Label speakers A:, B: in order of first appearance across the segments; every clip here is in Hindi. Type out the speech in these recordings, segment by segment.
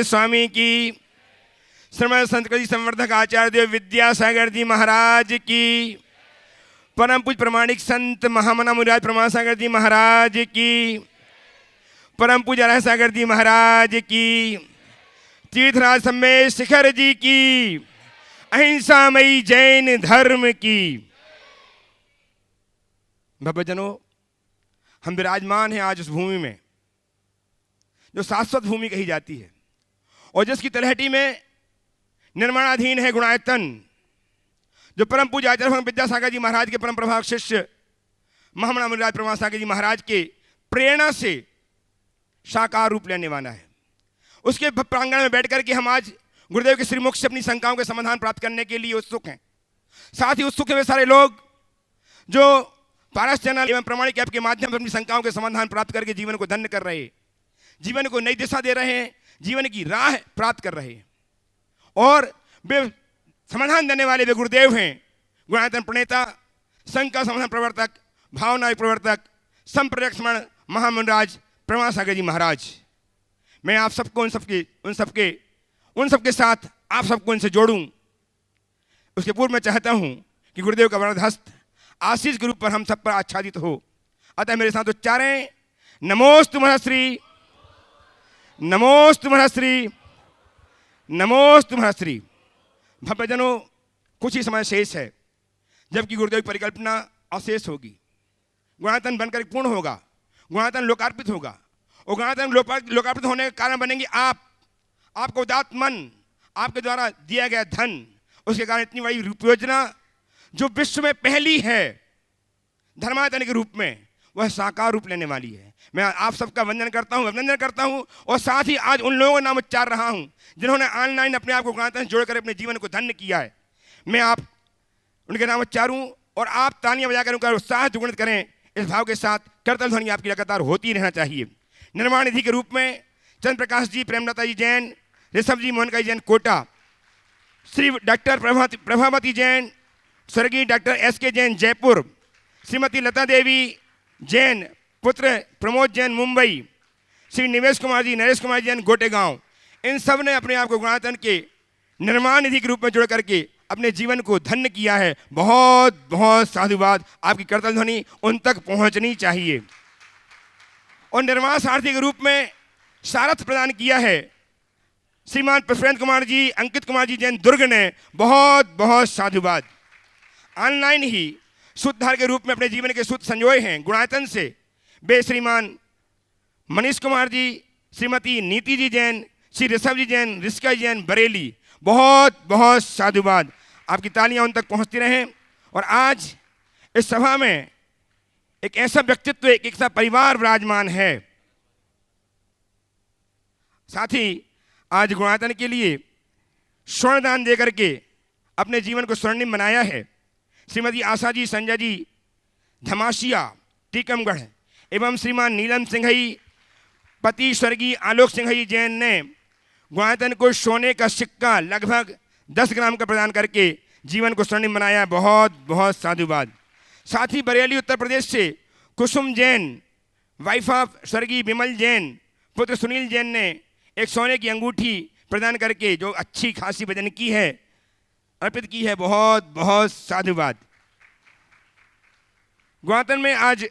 A: स्वामी की, श्रीमद संत संवर्धक आचार्य देव विद्यासागर जी महाराज की, परम पूज्य प्रमाणिक संत महामना मुराद प्रमाण सागर जी महाराज की, परम पूज्य राय सागर जी महाराज की, तीर्थराज सम्मेश शिखर जी की, अहिंसामयी जैन धर्म की। भक्तजनों, हम विराजमान हैं आज उस भूमि में जो शाश्वत भूमि कही जाती है और जिसकी तलहटी में निर्माणाधीन है गुणायतन, जो परम पूज्य आचार्य विद्यासागर जी महाराज के परम प्रभाव शिष्य महामना मुराद प्रमाण सागर जी महाराज के प्रेरणा से साकार रूप लेने वाला है। उसके प्रांगण में बैठ करके हम आज गुरुदेव के श्रीमुख से अपनी शंकाओं के समाधान प्राप्त करने के लिए उत्सुक हैं। साथ ही उत्सुक हैं वे सारे लोग जो पारस चैनल एवं प्रमाणिक ऐप के माध्यम से अपनी शंकाओं के समाधान प्राप्त करके जीवन को धन्य कर रहे हैं, जीवन को नई दिशा दे रहे हैं, जीवन की राह प्राप्त कर रहे हैं। और वे समाधान देने वाले वे गुरुदेव हैं, गुणायतन प्रणेता, संघ का समाधान प्रवर्तक, भावना प्रवर्तक, संप्रदाय स्मरण महामनराज प्रमाण सागर जी महाराज। मैं आप सबको उन सबके साथ आप सबको इनसे जोड़ूं। उसके पूर्व मैं चाहता हूं कि गुरुदेव का वरद हस्त आशीष के रूप पर हम सब पर आच्छादित हो। अतः मेरे साथ उच्चारें, नमोस्तु महर्षि, नमोस्तु महर्षि, नमोस्तु महर्षि। भक्तजनों, कुछ ही समय शेष है जबकि गुरुदेव की परिकल्पना अशेष होगी, गुणायतन बनकर पूर्ण होगा, गुणायतन लोकार्पित होगा। और गुणायतन लोकार्पित होने का कारण बनेंगे आपको उदात्त मन, आपके द्वारा दिया गया धन। उसके कारण इतनी बड़ी रूप योजना जो विश्व में पहली है धर्मायतन के रूप में, वह साकार रूप लेने वाली है। मैं आप सबका वंदन करता हूँ, अभिनंदन करता हूँ। और साथ ही आज उन लोगों का नाम उच्चार रहा हूँ जिन्होंने ऑनलाइन अपने आप को गुणायतन से जोड़कर अपने जीवन को धन्य किया है। मैं आप उनके नाम उच्चारूँ और आप तालियां बजाकर उनका उत्साह दुगुणित करें। इस भाव के साथ करतल ध्वनि आपकी लगातार होती रहना चाहिए। निर्माण निधि के रूप में चंद्र प्रकाश जी, प्रेमलता जी जैन, ऋषभ जी, मोहन का जैन कोटा, श्री डॉक्टर प्रभावती जैन, स्वर्गीय डॉक्टर SK जैन जयपुर, श्रीमती लता देवी जैन, पुत्र प्रमोद जैन मुंबई, श्री निवेश कुमार जी, नरेश कुमार जैन गोटेगांव, इन सब ने अपने आप को गुणायतन के निर्माण निधि के रूप में जोड़ करके अपने जीवन को धन्य किया है। बहुत बहुत साधुवाद। आपकी करतल ध्वनि उन तक पहुंचनी चाहिए। और निर्माण सारथी के रूप में सारथ प्रदान किया है श्रीमान प्रफुल्ल कुमार जी, अंकित कुमार जी जैन दुर्ग ने। बहुत बहुत साधुवाद। ऑनलाइन ही सूत्रधार के रूप में अपने जीवन के सूत्र संजोए हैं गुणायतन से वे श्रीमान मनीष कुमार जी, श्रीमती नीति जी जैन, श्री ऋषभ जी जैन, ऋषिका जैन बरेली। बहुत बहुत साधुवाद। आपकी तालियां उन तक पहुंचती रहें। और आज इस सभा में एक ऐसा व्यक्तित्व, एक ऐसा परिवार विराजमान है। साथ ही आज गुणायतन के लिए स्वर्णदान देकर के अपने जीवन को स्वर्णिम बनाया है श्रीमती आशा जी, संजय जी धमाशिया टीकमगढ़ एवं श्रीमान नीलम सिंघई, पति स्वर्गीय आलोक सिंघई जैन ने गुणायतन को सोने का सिक्का लगभग 10 ग्राम का प्रदान करके जीवन को स्वर्णिम बनाया। बहुत बहुत साधुवाद। साथ ही बरेली उत्तर प्रदेश से कुसुम जैन, वाइफ ऑफ स्वर्गीय विमल जैन, पुत्र सुनील जैन ने एक सोने की अंगूठी प्रदान करके जो अच्छी खासी वजन की है, अर्पित की है। बहुत बहुत साधुवाद। गुणायतन में आज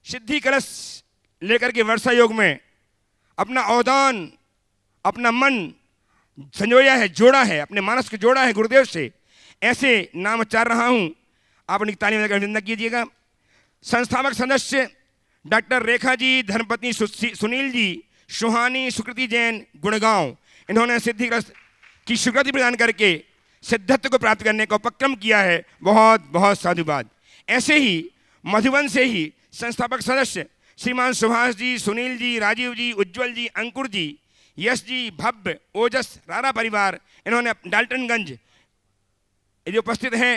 A: सिद्धि कलश लेकर के वर्षा योग में अपना अवदान, अपना मन संजोया है, जोड़ा है, अपने मानस को जोड़ा है गुरुदेव से। ऐसे नाम उच्चार रहा हूं, आप उनकी तालियों में अभिनंदन कीजिएगा। संस्थापक सदस्य डॉक्टर रेखा जी, धर्मपत्नी सुनील जी, सुहानी सुकृति जैन गुड़गांव, इन्होंने सिद्धि कलश की स्वीकृति प्रदान करके सिद्धत्व को प्राप्त करने का उपक्रम किया है। बहुत बहुत साधुवाद। ऐसे ही मधुबन से ही संस्थापक सदस्य श्रीमान सुभाष जी, सुनील जी, राजीव जी, उज्जवल जी, अंकुर जी, यश जी, भव्य, ओजस, रारा परिवार, इन्होंने डाल्टनगंज जो उपस्थित हैं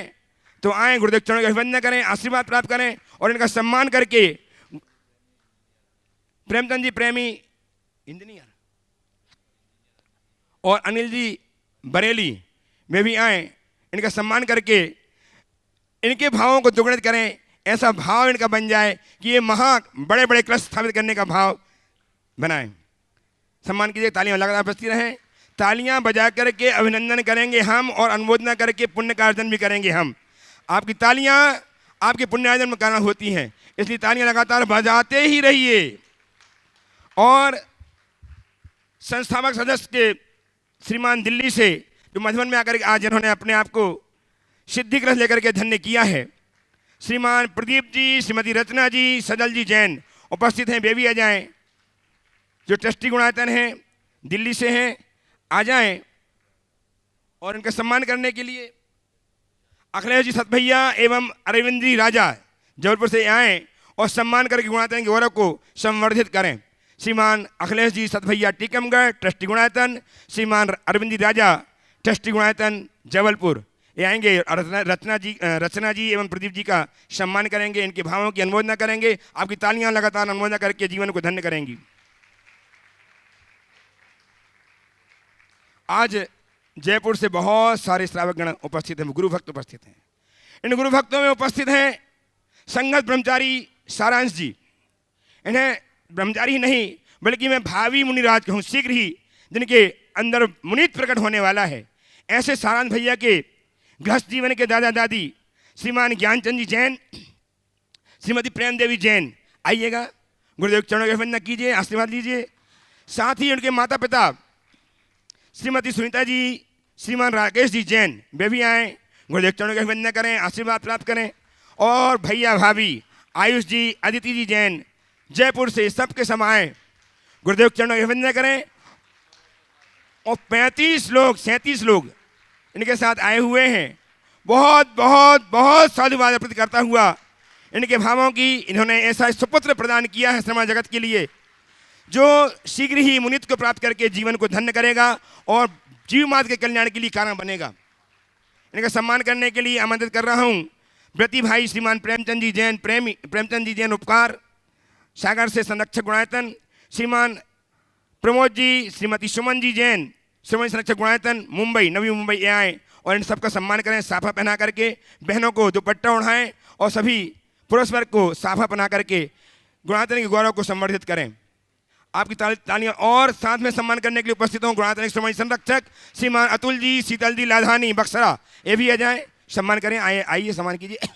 A: तो आए, गुरुदेव चरणों का अभिवंदन करें, आशीर्वाद प्राप्त करें और इनका सम्मान करके प्रेमचंद जी प्रेमी इंजीनियर और अनिल जी बरेली में भी आए, इनका सम्मान करके इनके भावों को दुगुणित करें, ऐसा भाव इनका बन जाए कि ये बड़े बड़े कलश स्थापित करने का भाव बनाएं। सम्मान कीजिए, तालियां लगातार बजती रहें। तालियां बजा करके अभिनंदन करेंगे हम और अनुमोदना करके पुण्य का अर्जन भी करेंगे हम। आपकी तालियां आपके पुण्यार्जन में कारण होती हैं, इसलिए तालियां लगातार बजाते ही रहिए। और संस्थापक सदस्य के श्रीमान दिल्ली से जो मधुबन में आकर आज इन्होंने अपने आप को सिद्धि कलश लेकर के धन्य किया है, श्रीमान प्रदीप जी, श्रीमती रचना जी, सजल जी जैन उपस्थित हैं, वे भी आ जाएं। जो ट्रस्टी गुणायतन हैं दिल्ली से हैं, आ जाएं और इनका सम्मान करने के लिए अखिलेश जी सतभैया एवं अरविंद जी राजा जबलपुर से आएँ और सम्मान करके गुणायतन के गौरव को संवर्धित करें। श्रीमान अखिलेश जी सतभैया टीकमगढ़ ट्रस्टी गुणायतन, श्रीमान अरविंद जी राजा ट्रस्टी गुणायतन जबलपुर, ये आएंगे और रचना जी एवं प्रदीप जी का सम्मान करेंगे, इनके भावों की अनुमोदना करेंगे। आपकी तालियां लगातार अनुमोदना करके जीवन को धन्य करेंगी। आज जयपुर से बहुत सारे श्रावकगण उपस्थित हैं, गुरु भक्त उपस्थित हैं। इन गुरु भक्तों में उपस्थित हैं संगत ब्रह्मचारी सारांश जी। इन्हें ब्रह्मचारी ही नहीं बल्कि मैं भावी मुनिराज कहूँ, शीघ्र ही जिनके अंदर मुनीत प्रकट होने वाला है, ऐसे सारांश भैया के गृहस्थ जीवन के दादा दादी श्रीमान ज्ञानचंद जी जैन, श्रीमती प्रेम देवी जैन, आइएगा, गुरुदेव चरणों के अभिवंदन कीजिए, आशीर्वाद लीजिए। साथ ही उनके माता पिता श्रीमती सुनीता जी, श्रीमान राकेश जी जैन, वे भी आए, गुरुदेव चरणों के अभिवंदन करें, आशीर्वाद प्राप्त करें। और भैया भाभी आयुष जी, अदिति जी जैन जयपुर से, सबके समाए गुरुदेव चरणों के अभिवंदन करें। और 37 लोग इनके साथ आए हुए हैं। बहुत बहुत बहुत साधुवाद अर्पित करता हुआ इनके भावों की, इन्होंने ऐसा सुपुत्र प्रदान किया है समाज जगत के लिए जो शीघ्र ही मुनित को प्राप्त करके जीवन को धन्य करेगा और जीव मात्र के कल्याण के लिए कारण बनेगा। इनका सम्मान करने के लिए आमंत्रित कर रहा हूँ व्रती भाई श्रीमान प्रेमचंद जी जैन, प्रेमचंद जी जैन उपकार सागर से संरक्षक गुणायतन, श्रीमान प्रमोद जी, श्रीमती सुमन जी जैन, श्रीमती संरक्षक गुणायतन मुंबई, नवी मुंबई आए और इन सबका सम्मान करें। साफा पहना करके बहनों को दुपट्टा ओढ़ाएं और सभी पुरुष वर्ग को साफा पहना करके गुणायतन के गौरव को संवर्धित करें। आपकी तालियां। और साथ में सम्मान करने के लिए उपस्थित हूँ गुणायतन श्रीमती संरक्षक श्रीमान अतुल जी, शीतल जी लाधानी बक्सरा, ये भी आ जाएं, सम्मान करें। आइए सम्मान कीजिए।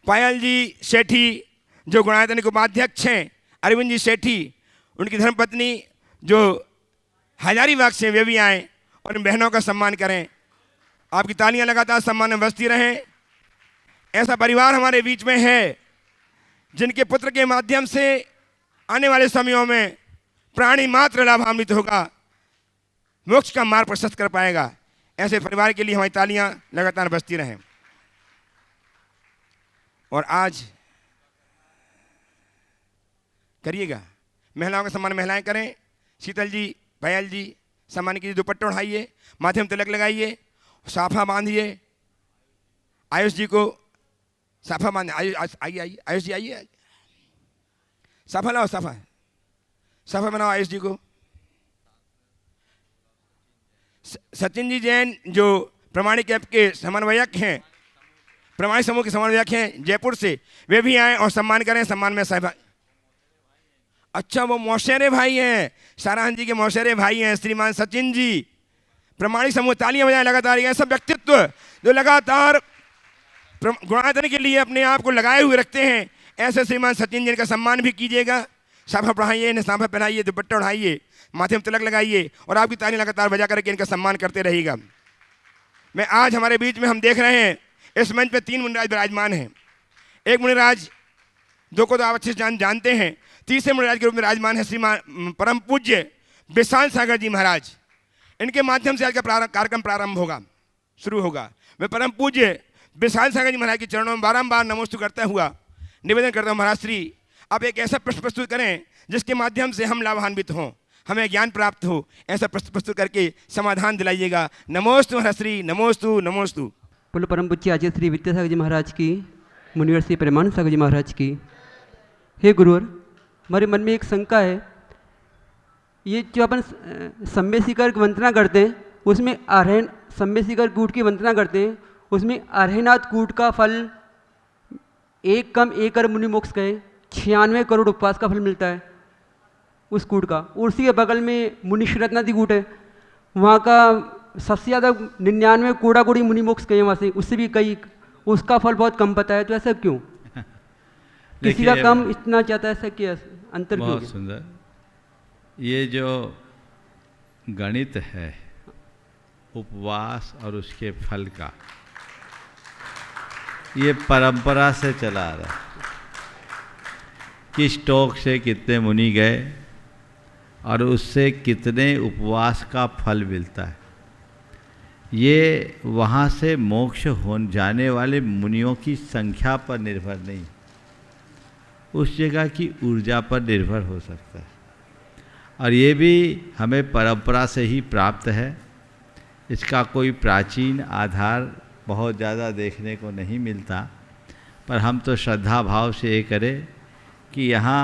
A: पायल जी सेठी जो गुणायतन के उपाध्यक्ष हैं, अरविंद जी सेठी, उनकी धर्मपत्नी जो हजारीबाग से, वे भी आए और इन बहनों का सम्मान करें। आपकी तालियां लगातार सम्मान में बजती रहें। ऐसा परिवार हमारे बीच में है जिनके पुत्र के माध्यम से आने वाले समयों में प्राणी मात्र लाभान्वित होगा, मोक्ष का मार्ग प्रशस्त कर पाएगा। ऐसे परिवार के लिए हमारी तालियां लगातार बजती रहें। और आज करिएगा, महिलाओं का सम्मान महिलाएं करें। शीतल जी, पायल जी सम्मान कीजिए, दुपट्टा उठाइए, माथे में तिलक लगाइए, साफा बांधिए। आयुष जी को साफा बांध, आइए आयुष जी आइए, साफा लाओ, साफा बनाओ आयुष जी को। सचिन जी जैन जो प्रमाणिक ऐप के समन्वयक हैं, प्रमाणिक समूह के समन्वयक हैं जयपुर से, वे भी आए और सम्मान करें। सम्मान में साहिबा, अच्छा वो मौसेरे भाई हैं, सारांश जी के मौसेरे भाई हैं श्रीमान सचिन जी, प्रमाणिक समूह, तालियां बजाएं लगातार। ये सब व्यक्तित्व जो लगातार गुणायतन के लिए अपने आप को लगाए हुए रखते हैं, ऐसे श्रीमान सचिन जी का सम्मान भी कीजिएगा। साफा पढ़ाइए, इन्हें साफा पहनाइए, दुपट्टा उठाइए, माथे में तिलक लगाइए और आपकी तालियां लगातार बजा करके इनका सम्मान करते रहिएगा। मैं आज हमारे बीच में हम देख रहे हैं इस मंच पे 3 मुनिराज विराजमान हैं। एक मुनिराज, 2 को तो आप अच्छे से जानते हैं, तीसरे मुनिराज के रूप में विराजमान है श्रीमान परम पूज्य विशाल सागर जी महाराज। इनके माध्यम से आज का कार्यक्रम प्रारंभ होगा, शुरू होगा। मैं परम पूज्य विशाल सागर जी महाराज के चरणों में बारंबार नमोस्तु करता हुआ निवेदन करता हूँ, महाराज श्री आप एक ऐसा प्रश्न प्रस्तुत करें जिसके माध्यम से हम लाभान्वित हों, हमें ज्ञान प्राप्त हो, ऐसा प्रश्न प्रस्तुत करके समाधान दिलाइएगा। नमोस्तु महाराज श्री, नमोस्तु नमोस्तु।
B: बोलो परम पूज्य आचार्य श्री विद्यासागर जी महाराज की, मुनिवर श्री प्रेमानंद सागर जी महाराज की। हे गुरुवर, हमारे मन में एक शंका है, ये जो अपन सम्मेशिकर की वंदना करते हैं उसमें सम्मेशिकर कूट की वंदना करते हैं, उसमें अर्हनाथ कूट का फल एक कम एक कर मुनि मोक्ष गए 96 करोड़ उपवास का फल मिलता है उस कूट का। और उसी के बगल में मुनि श्रतनाथी कूट है, वहाँ का सबसे ज़्यादा 99 कूड़ा कूड़ी मुनि मोक्ष गए वहाँ से, उससे भी कई, उसका फल बहुत कम पता है। तो ऐसा क्यों? किसी का कम इतना चाहता है, ऐसा क्या अंतर क्यों?
C: बहुत सुंदर। ये जो गणित है उपवास और उसके फल का, ये परंपरा से चला आ रहा है। किस टोक से कितने मुनि गए और उससे कितने उपवास का फल मिलता है, ये वहाँ से मोक्ष हो जाने वाले मुनियों की संख्या पर निर्भर नहीं, उस जगह की ऊर्जा पर निर्भर हो सकता है। और ये भी हमें परंपरा से ही प्राप्त है, इसका कोई प्राचीन आधार बहुत ज़्यादा देखने को नहीं मिलता। पर हम तो श्रद्धा भाव से ये करें कि यहाँ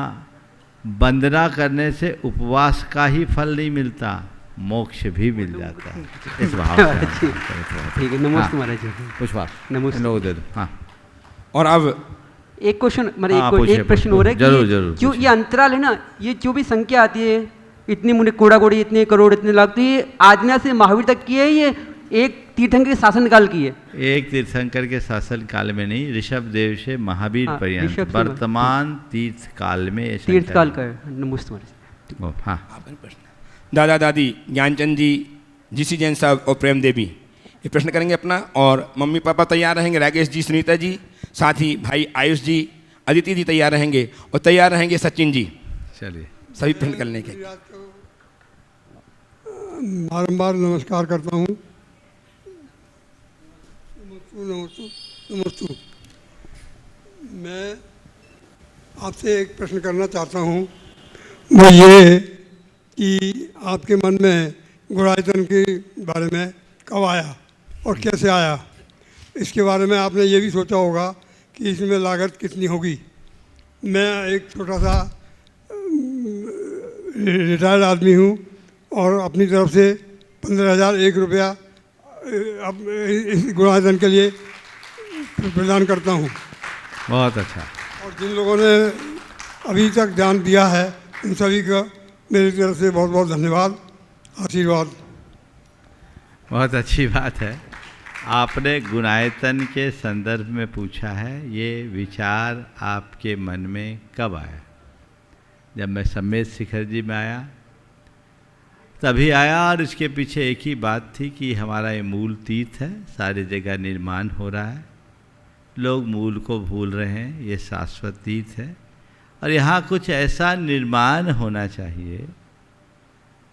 C: वंदना करने से उपवास का ही फल नहीं मिलता, मोक्ष भी मिल जाता है। इस भाव से
B: ठीक है। नमस्ते महाराज जी।
C: पुष्पा
B: नमस्ते।
C: लोग दे दो। हाँ,
A: और अब
B: एक क्वेश्चन, मतलब एक प्रश्न हो रहा है
C: जरूर
B: कि
C: जरूर
B: जो ये अंतराल है ना, ये जो भी संख्या आती है, इतनी मुनि कोड़ा कोड़ी, इतने करोड़, इतने लाख, तो ये आदिनाथ से महावीर तक की है, ये एक तीर्थंकर के शासन काल की है? एक
C: तीर्थंकर के शासन काल में नहीं, ऋषभ देव से महावीर पर्यंत वर्तमान तीर्थ काल में,
B: तीर्थ काल का है। नमस्ते महाराज।
C: हाँ,
A: दादा दादी ज्ञानचंद जी, जीसी जैन साहब और प्रेम देवी ये प्रश्न करेंगे अपना, और मम्मी पापा तैयार रहेंगे, राकेश जी, सुनीता जी, साथ ही भाई आयुष जी, अदिति जी तैयार रहेंगे, और तैयार रहेंगे सचिन जी।
C: चलिए
A: सभी प्रश्न करने के
D: बारंबार नमस्कार करता हूँ। नमस्ते। मैं आपसे एक प्रश्न करना चाहता हूँ, वो ये कि आपके मन में गुणायतन के बारे में कब आया और कैसे आया? इसके बारे में आपने ये भी सोचा होगा कि इसमें लागत कितनी होगी। मैं एक छोटा सा रिटायर्ड आदमी हूँ और अपनी तरफ से 15,001 रुपया अब इस गुणायतन के लिए प्रदान करता हूँ।
C: बहुत अच्छा।
D: और जिन लोगों ने अभी तक ध्यान दिया है उन सभी का मेरी तरफ से बहुत बहुत धन्यवाद, आशीर्वाद।
C: बहुत अच्छी बात है, आपने गुणायतन के संदर्भ में पूछा है। ये विचार आपके मन में कब आया? जब मैं सम्मेद शिखर जी में आया तभी आया, और इसके पीछे एक ही बात थी कि हमारा ये मूल तीर्थ है, सारी जगह निर्माण हो रहा है, लोग मूल को भूल रहे हैं, ये शाश्वत तीर्थ है, और यहाँ कुछ ऐसा निर्माण होना चाहिए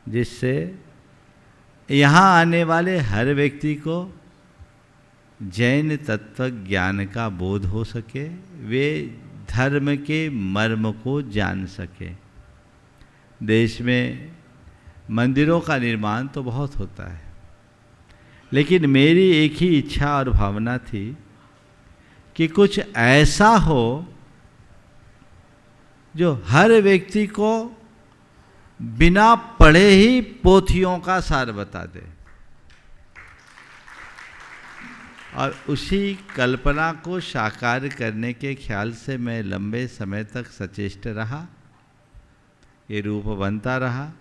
C: जिससे यहाँ आने वाले हर व्यक्ति को जैन तत्व ज्ञान का बोध हो सके, वे धर्म के मर्म को जान सके। देश में मंदिरों का निर्माण तो बहुत होता है, लेकिन मेरी एक ही इच्छा और भावना थी कि कुछ ऐसा हो जो हर व्यक्ति को बिना पढ़े ही पोथियों का सार बता दे। और उसी कल्पना को साकार करने के ख्याल से मैं लंबे समय तक सचेष्ट रहा, ये रूप बनता रहा।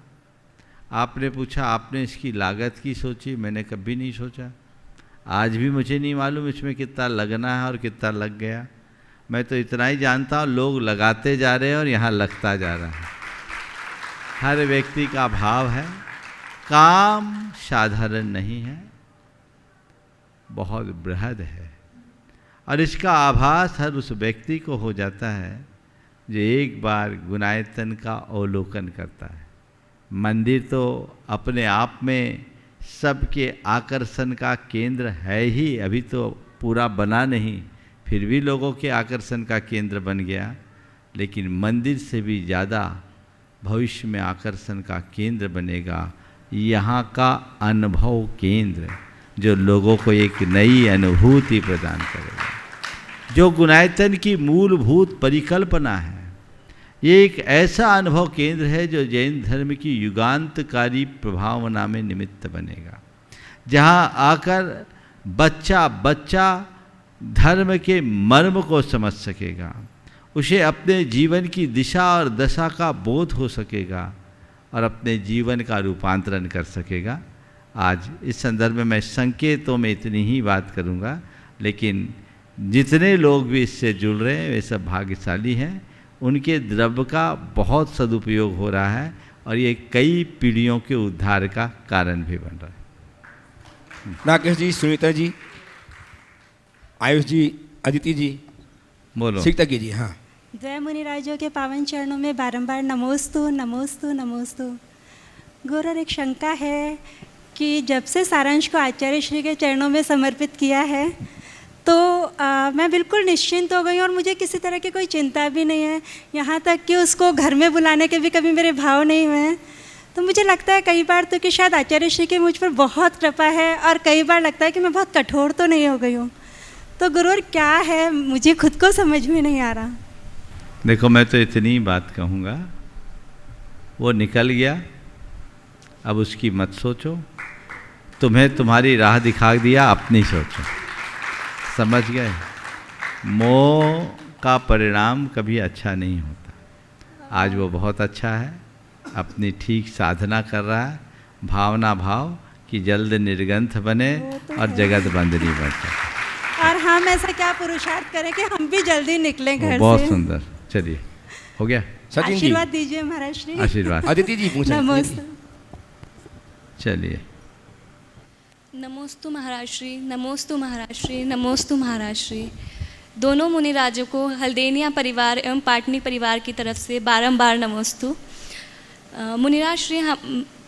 C: आपने पूछा आपने इसकी लागत की सोची, मैंने कभी नहीं सोचा। आज भी मुझे नहीं मालूम इसमें कितना लगना है और कितना लग गया। मैं तो इतना ही जानता हूँ, लोग लगाते जा रहे हैं और यहाँ लगता जा रहा है। हर व्यक्ति का भाव है, काम साधारण नहीं है, बहुत बृहद है, और इसका आभास हर उस व्यक्ति को हो जाता है जो एक बार गुणायतन का अवलोकन करता है। मंदिर तो अपने आप में सबके आकर्षण का केंद्र है ही, अभी तो पूरा बना नहीं, फिर भी लोगों के आकर्षण का केंद्र बन गया। लेकिन मंदिर से भी ज़्यादा भविष्य में आकर्षण का केंद्र बनेगा यहाँ का अनुभव केंद्र। जो लोगों को एक नई अनुभूति प्रदान करेगा। जो गुणायतन की मूलभूत परिकल्पना है, ये एक ऐसा अनुभव केंद्र है जो जैन धर्म की युगांतकारी प्रभावना में निमित्त बनेगा, जहाँ आकर बच्चा धर्म के मर्म को समझ सकेगा, उसे अपने जीवन की दिशा और दशा का बोध हो सकेगा और अपने जीवन का रूपांतरण कर सकेगा। आज इस संदर्भ में मैं संकेतों में इतनी ही बात करूंगा, लेकिन जितने लोग भी इससे जुड़ रहे हैं वे सब भाग्यशाली हैं। उनके द्रव्य का बहुत सदुपयोग हो रहा है और ये कई पीढ़ियों के उद्धार का कारण भी बन रहा है।
A: राकेश जी, सुनीता जी, आयुष जी, अदिति जी,
C: बोलो।
A: सीखता कीजिए। हाँ।
E: जय मुनिराजों के पावन चरणों में बारंबार नमोस्तु नमोस्तु नमोस्तु। गुरुवर, एक शंका है कि जब से सारांश को आचार्य श्री के चरणों में समर्पित किया है तो मैं बिल्कुल निश्चिंत हो गई और मुझे किसी तरह की कोई चिंता भी नहीं है। यहाँ तक कि उसको घर में बुलाने के भी कभी मेरे भाव नहीं हुए हैं। तो मुझे लगता है कई बार तो कि शायद आचार्य श्री की मुझ पर बहुत कृपा है और कई बार लगता है कि मैं बहुत कठोर तो नहीं हो गई हूँ। तो गुरुवर क्या है, मुझे खुद को समझ में नहीं आ रहा।
C: देखो, मैं तो इतनी बात कहूँगा, वो निकल गया, अब उसकी मत सोचो। तुम्हें तुम्हारी राह दिखा दिया, अपनी सोचो। समझ गए? मोह का परिणाम कभी अच्छा नहीं होता। आज वो बहुत अच्छा है, अपनी ठीक साधना कर रहा है, भावना भाव कि जल्द निर्गंथ बने और जगत बंद नहीं बन सके।
E: और हम ऐसा क्या पुरुषार्थ करें कि हम भी जल्दी निकलें घर से।
C: बहुत सुंदर। चलिए, हो गया।
A: सचिन जी,
E: आशीर्वाद दीजिए महाराज श्री।
C: आशीर्वाद।
A: अदिति जी पूछा।
E: नमस्ते।
C: चलिए।
F: नमोस्तु महाराज श्री, नमोस्तु महाराज श्री, नमोस्तु महाराज श्री। दोनों मुनिराजों को हल्देनिया परिवार एवं पाटनी परिवार की तरफ से बारंबार नमोस्तु। मुनिराज श्री,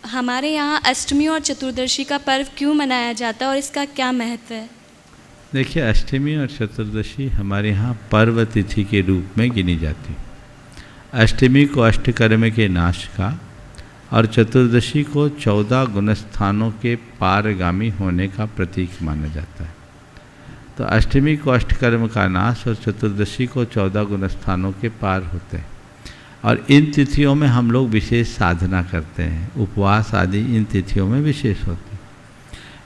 F: हमारे यहाँ अष्टमी और चतुर्दशी का पर्व क्यों मनाया जाता है और इसका क्या महत्व है?
C: देखिए, अष्टमी और चतुर्दशी हमारे यहाँ पर्व तिथि के रूप में गिनी जाती। अष्टमी को अष्टकर्म के नाश का और चतुर्दशी को 14 गुणस्थानों के पारगामी होने का प्रतीक माना जाता है। तो अष्टमी को अष्टकर्म का नाश और चतुर्दशी को 14 गुणस्थानों के पार होते हैं। और इन तिथियों में हम लोग विशेष साधना करते हैं, उपवास आदि इन तिथियों में विशेष होते हैं।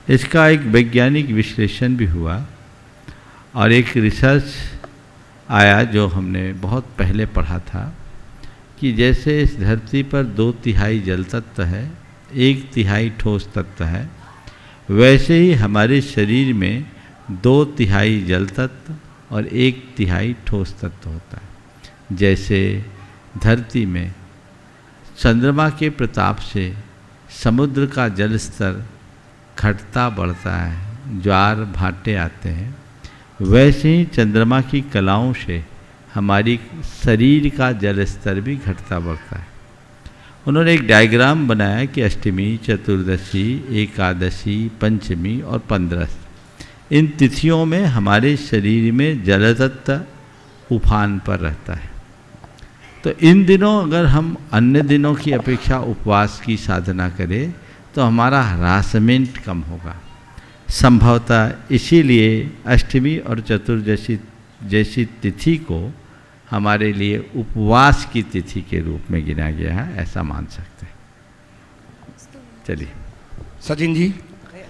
C: इसका एक वैज्ञानिक विश्लेषण भी हुआ और एक रिसर्च आया जो हमने बहुत पहले पढ़ा था कि जैसे इस धरती पर 2/3 जल तत्व है, 1/3 ठोस तत्व है, वैसे ही हमारे शरीर में 2/3 जल तत्व और 1/3 ठोस तत्व होता है। जैसे धरती में चंद्रमा के प्रताप से समुद्र का जल स्तर घटता बढ़ता है, ज्वार भाटे आते हैं, वैसे ही चंद्रमा की कलाओं से हमारी शरीर का जल स्तर भी घटता बढ़ता है। उन्होंने एक डायग्राम बनाया कि अष्टमी, चतुर्दशी, एकादशी, पंचमी और 15 इन तिथियों में हमारे शरीर में जल तत्व उफान पर रहता है। तो इन दिनों अगर हम अन्य दिनों की अपेक्षा उपवास की साधना करें तो हमारा हरासमेंट कम होगा। संभवतः इसीलिए अष्टमी और चतुर्दशी जैसी तिथि को हमारे लिए उपवास की तिथि के रूप में गिना गया है, ऐसा मान सकते हैं। चलिए
A: सचिन जी,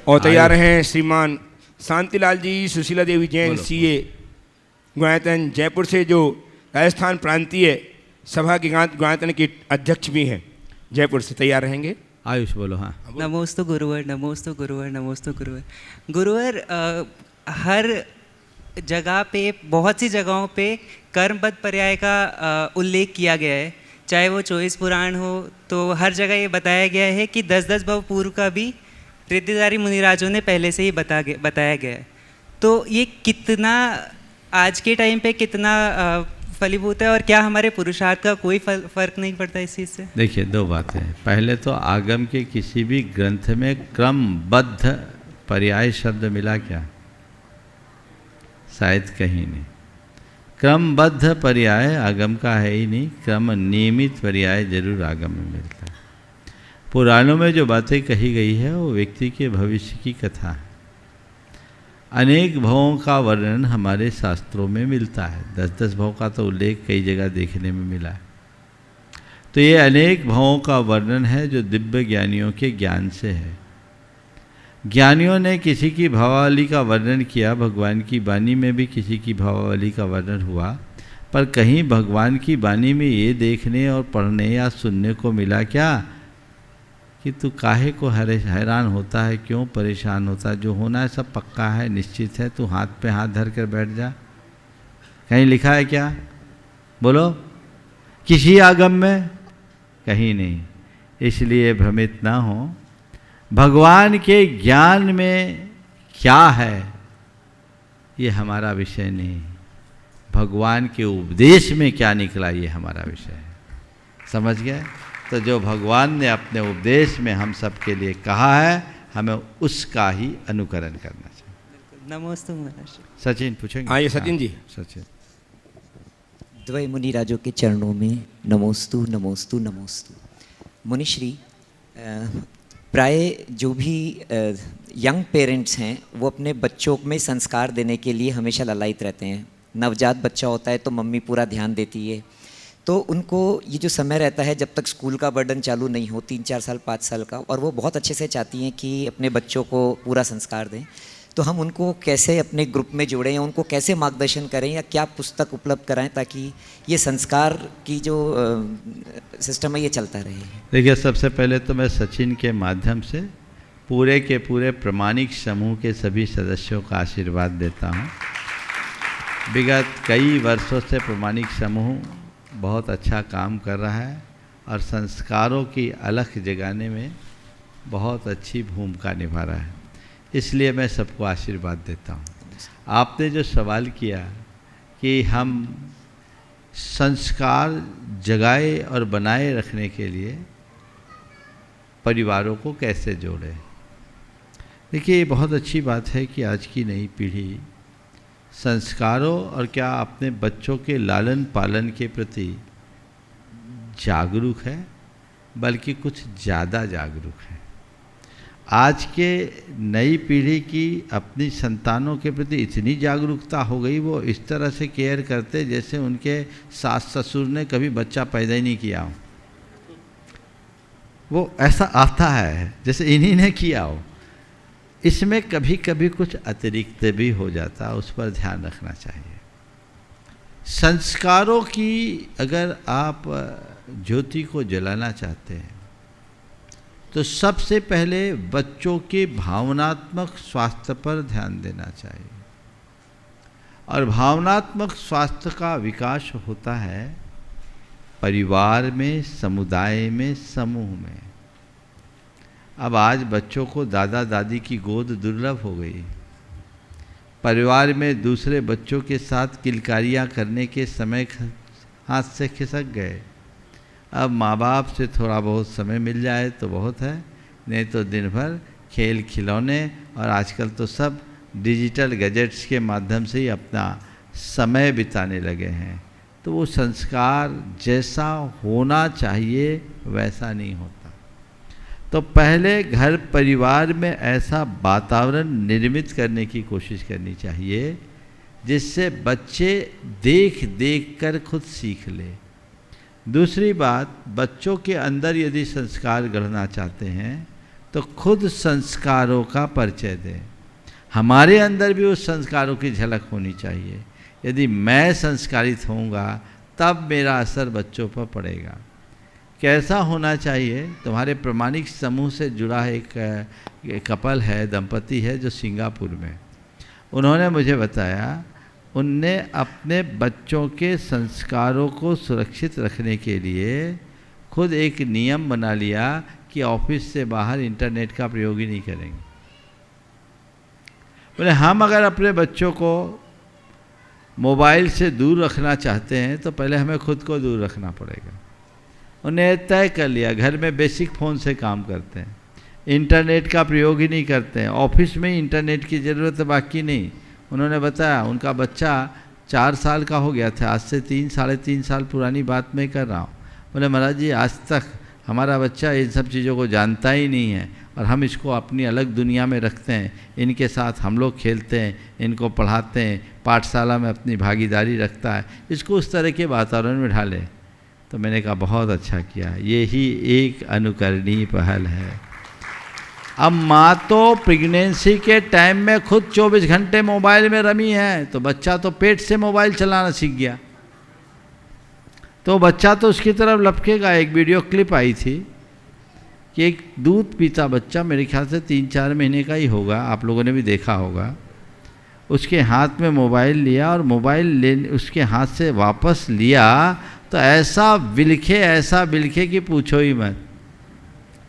A: और तैयार हैं श्रीमान शांतिलाल जी, सुशीला देवी जैन, सीए गुणायतन जयपुर से, जो राजस्थान प्रांतीय सभा के गुणायतन के अध्यक्ष भी हैं, जयपुर से तैयार रहेंगे।
C: आयुष बोलो। हाँ,
B: नमोस्तु गुरुवर, नमोस्तु गुरुवर, नमोस्तु गुरुवर। गुरुवर, हर जगह पे, बहुत सी जगहों पे कर्मबद्ध पर्याय का उल्लेख किया गया है, चाहे वो 24 पुराण हो, तो हर जगह ये बताया गया है कि 10-10 भव पूर्व का भी रिद्धिधारी मुनिराजों ने पहले से ही बताया गया है। तो ये कितना आज के टाइम पे कितना फलीभूत है और क्या हमारे पुरुषार्थ का कोई फर्क नहीं पड़ता इस चीज़ से?
C: देखिए, दो बातें हैं। पहले तो आगम के किसी भी ग्रंथ में क्रमबद्ध पर्याय शब्द मिला क्या? शायद कहीं नहीं। क्रमबद्ध पर्याय आगम का है ही नहीं, क्रम नियमित पर्याय जरूर आगम में मिलता है। पुराणों में जो बातें कही गई है वो व्यक्ति के भविष्य की कथा है। अनेक भवों का वर्णन हमारे शास्त्रों में मिलता है। 10-10 भव का तो उल्लेख कई जगह देखने में मिला है। तो ये अनेक भवों का वर्णन है जो दिव्य ज्ञानियों के ज्ञान से है। ज्ञानियों ने किसी की भावावली का वर्णन किया, भगवान की वाणी में भी किसी की भावावली का वर्णन हुआ, पर कहीं भगवान की वाणी में ये देखने और पढ़ने या सुनने को मिला क्या कि तू काहे को हैरान होता है, क्यों परेशान होता है, जो होना है सब पक्का है, निश्चित है, तू हाथ पे हाथ धर कर बैठ जा। कहीं लिखा है क्या? बोलो, किसी आगम में? कहीं नहीं। इसलिए भ्रमित ना हो। भगवान के ज्ञान में क्या है ये हमारा विषय नहीं, भगवान के उपदेश में क्या निकला ये हमारा विषय है। समझ गए? तो जो भगवान ने अपने उपदेश में हम सब के लिए कहा है, हमें उसका ही अनुकरण करना चाहिए।
G: नमोस्तु महाराज।
C: सचिन पूछेंगे?
A: हाँ, ये सचिन जी।
C: सचिन।
G: द्वय मुनिराजों के चरणों में नमोस्तु नमोस्तु नमोस्तु। मुनिश्री, प्राय जो भी यंग पेरेंट्स हैं वो अपने बच्चों में संस्कार देने के लिए हमेशा ललायित रहते हैं। नवजात बच्चा होता है तो मम्मी पूरा ध्यान देती है, तो उनको ये जो समय रहता है जब तक स्कूल का बर्डन चालू नहीं हो, 3-4 साल 5 साल का, और वो बहुत अच्छे से चाहती हैं कि अपने बच्चों को पूरा संस्कार दें, तो हम उनको कैसे अपने ग्रुप में जोड़ें या उनको कैसे मार्गदर्शन करें या क्या पुस्तक उपलब्ध कराएं ताकि ये संस्कार की जो सिस्टम है ये चलता रहे?
C: देखिए, सबसे पहले तो मैं सचिन के माध्यम से पूरे के पूरे प्रमाणिक समूह के सभी सदस्यों का आशीर्वाद देता हूँ। विगत कई वर्षों से प्रमाणिक समूह बहुत अच्छा काम कर रहा है और संस्कारों की अलख जगाने में बहुत अच्छी भूमिका निभा रहा है, इसलिए मैं सबको आशीर्वाद देता हूँ। आपने जो सवाल किया कि हम संस्कार जगाए और बनाए रखने के लिए परिवारों को कैसे जोड़ें, देखिए ये बहुत अच्छी बात है कि आज की नई पीढ़ी संस्कारों और क्या अपने बच्चों के लालन पालन के प्रति जागरूक है, बल्कि कुछ ज़्यादा जागरूक है। आज के नई पीढ़ी की अपनी संतानों के प्रति इतनी जागरूकता हो गई, वो इस तरह से केयर करते जैसे उनके सास ससुर ने कभी बच्चा पैदा ही नहीं किया हो। वो ऐसा आता है जैसे इन्हीं ने किया हो। इसमें कभी कभी कुछ अतिरिक्त भी हो जाता है, उस पर ध्यान रखना चाहिए। संस्कारों की अगर आप ज्योति को जलाना चाहते हैं तो सबसे पहले बच्चों के भावनात्मक स्वास्थ्य पर ध्यान देना चाहिए, और भावनात्मक स्वास्थ्य का विकास होता है परिवार में, समुदाय में, समूह में। अब आज बच्चों को दादा दादी की गोद दुर्लभ हो गई। परिवार में दूसरे बच्चों के साथ किलकारियाँ करने के समय हाथ से खिसक गए। अब माँ बाप से थोड़ा बहुत समय मिल जाए तो बहुत है, नहीं तो दिन भर खेल खिलौने और आजकल तो सब डिजिटल गैजेट्स के माध्यम से ही अपना समय बिताने लगे हैं। तो वो संस्कार जैसा होना चाहिए वैसा नहीं होता। तो पहले घर परिवार में ऐसा वातावरण निर्मित करने की कोशिश करनी चाहिए जिससे बच्चे देख देख कर खुद सीख ले। दूसरी बात, बच्चों के अंदर यदि संस्कार गढ़ना चाहते हैं तो खुद संस्कारों का परिचय दें। हमारे अंदर भी उस संस्कारों की झलक होनी चाहिए। यदि मैं संस्कारित होऊंगा तब मेरा असर बच्चों पर पड़ेगा। कैसा होना चाहिए? तुम्हारे प्रमाणिक समूह से जुड़ा एक कपल है, दंपति है जो सिंगापुर में, उन्होंने मुझे बताया उनने अपने बच्चों के संस्कारों को सुरक्षित रखने के लिए खुद एक नियम बना लिया कि ऑफिस से बाहर इंटरनेट का प्रयोग ही नहीं करेंगे। बोले हम अगर अपने बच्चों को मोबाइल से दूर रखना चाहते हैं तो पहले हमें खुद को दूर रखना पड़ेगा। उन्हें तय कर लिया घर में बेसिक फ़ोन से काम करते हैं, इंटरनेट का प्रयोग ही नहीं करते हैं, ऑफिस में ही इंटरनेट की ज़रूरत बाकी नहीं। उन्होंने बताया उनका बच्चा 4 साल का हो गया था, आज से 3-3.5 साल पुरानी बात मैं कर रहा हूँ। बोले महाराज जी आज तक हमारा बच्चा इन सब चीज़ों को जानता ही नहीं है, और हम इसको अपनी अलग दुनिया में रखते हैं, इनके साथ हम लोग खेलते हैं, इनको पढ़ाते हैं, पाठशाला में अपनी भागीदारी रखता है, इसको उस तरह के वातावरण में ढालें। तो मैंने कहा बहुत अच्छा किया, ये ही एक अनुकरणीय पहल है। अब माँ तो प्रेगनेंसी के टाइम में खुद 24 घंटे मोबाइल में रमी है, तो बच्चा तो पेट से मोबाइल चलाना सीख गया, तो बच्चा तो उसकी तरफ लपकेगा। एक वीडियो क्लिप आई थी कि एक दूध पीता बच्चा, मेरे ख्याल से 3-4 महीने का ही होगा, आप लोगों ने भी देखा होगा, उसके हाथ में मोबाइल लिया और मोबाइल ले उसके हाथ से वापस लिया तो ऐसा बिलखे कि पूछो ही मत,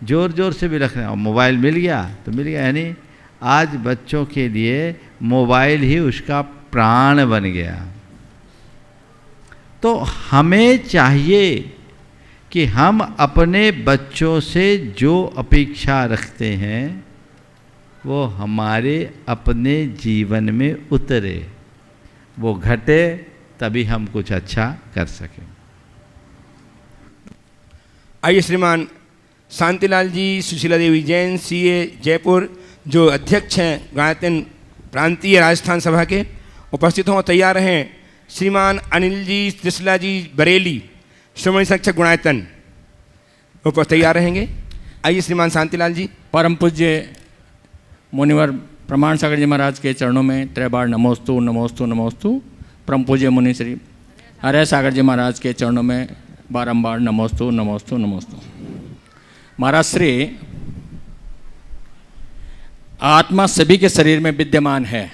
C: ज़ोर ज़ोर से बिलख रहे हैं। और मोबाइल मिल गया तो मिल गया, यानी आज बच्चों के लिए मोबाइल ही उसका प्राण बन गया। तो हमें चाहिए कि हम अपने बच्चों से जो अपेक्षा रखते हैं वो हमारे अपने जीवन में उतरे, वो घटे, तभी हम कुछ अच्छा कर सकें।
A: आइए श्रीमान शांतिलाल जी, सुशीला देवी जैन, सीए जयपुर, जो अध्यक्ष हैं गायत्री प्रांतीय राजस्थान सभा के, उपस्थित हों, तैयार हैं। श्रीमान अनिल जी त्रिशला जी बरेली, श्रोमणी संरक्षक गुणायतन, ऊपर तैयार रहेंगे। आइए श्रीमान शांतिलाल जी।
H: परम पूज्य मुनिवर प्रमाण सागर जी महाराज के चरणों में त्रैबार नमोस्तु नमोस्तु नमोस्तु। परम पूज्य मुनि श्री हरे सागर जी महाराज के चरणों में बारंबार नमोस्तु नमोस्तु नमोस्तु। महाराज श्री, आत्मा सभी के शरीर में विद्यमान है,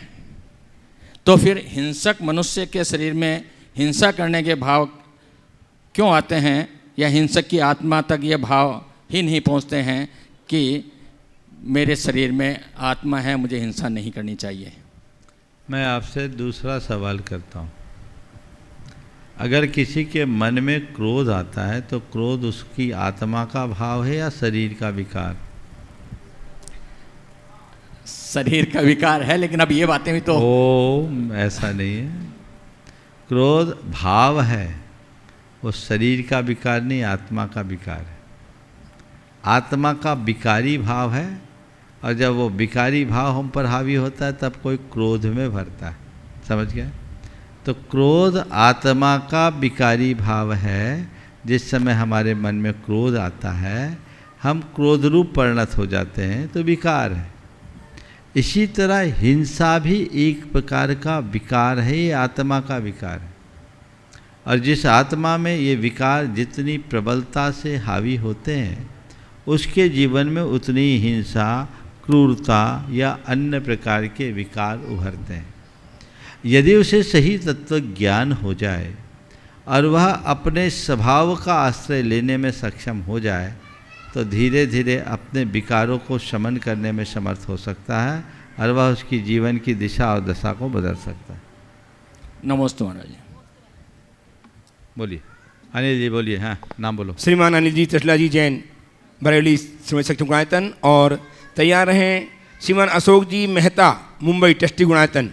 H: तो फिर हिंसक मनुष्य के शरीर में हिंसा करने के भाव क्यों आते हैं, या हिंसक की आत्मा तक ये भाव ही नहीं पहुंचते हैं कि मेरे शरीर में आत्मा है, मुझे हिंसा नहीं करनी चाहिए।
C: मैं आपसे दूसरा सवाल करता हूँ, अगर किसी के मन में क्रोध आता है तो क्रोध उसकी आत्मा का भाव है या शरीर का विकार?
H: शरीर का विकार है, लेकिन अब ये बातें भी तो
C: ऐसा नहीं है, क्रोध भाव है, वो शरीर का विकार नहीं, आत्मा का विकार है। आत्मा का विकारी भाव है, और जब वो विकारी भाव हम पर हावी होता है तब कोई क्रोध में भरता है, समझ गए? तो क्रोध आत्मा का विकारी भाव है। जिस समय हमारे मन में क्रोध आता है हम क्रोध रूप परिणत हो जाते हैं, तो विकार है। इसी तरह हिंसा भी एक प्रकार का विकार है, ये आत्मा का विकार है। और जिस आत्मा में ये विकार जितनी प्रबलता से हावी होते हैं उसके जीवन में उतनी हिंसा, क्रूरता या अन्य प्रकार के विकार उभरते हैं। यदि उसे सही तत्व ज्ञान हो जाए और वह अपने स्वभाव का आश्रय लेने में सक्षम हो जाए तो धीरे धीरे अपने विकारों को शमन करने में समर्थ हो सकता है और वह उसकी जीवन की दिशा और दशा को बदल सकता है।
H: नमस्ते महाराज जी।
C: बोलिए अनिल जी, बोलिए। हाँ, नाम बोलो।
A: श्रीमान अनिल जी त्रिशला जी जैन, बरेली, श्रोमणी संरक्षक गुणायतन। और तैयार रहें श्रीमान अशोक जी मेहता, मुंबई, ट्रस्टी गुणायतन।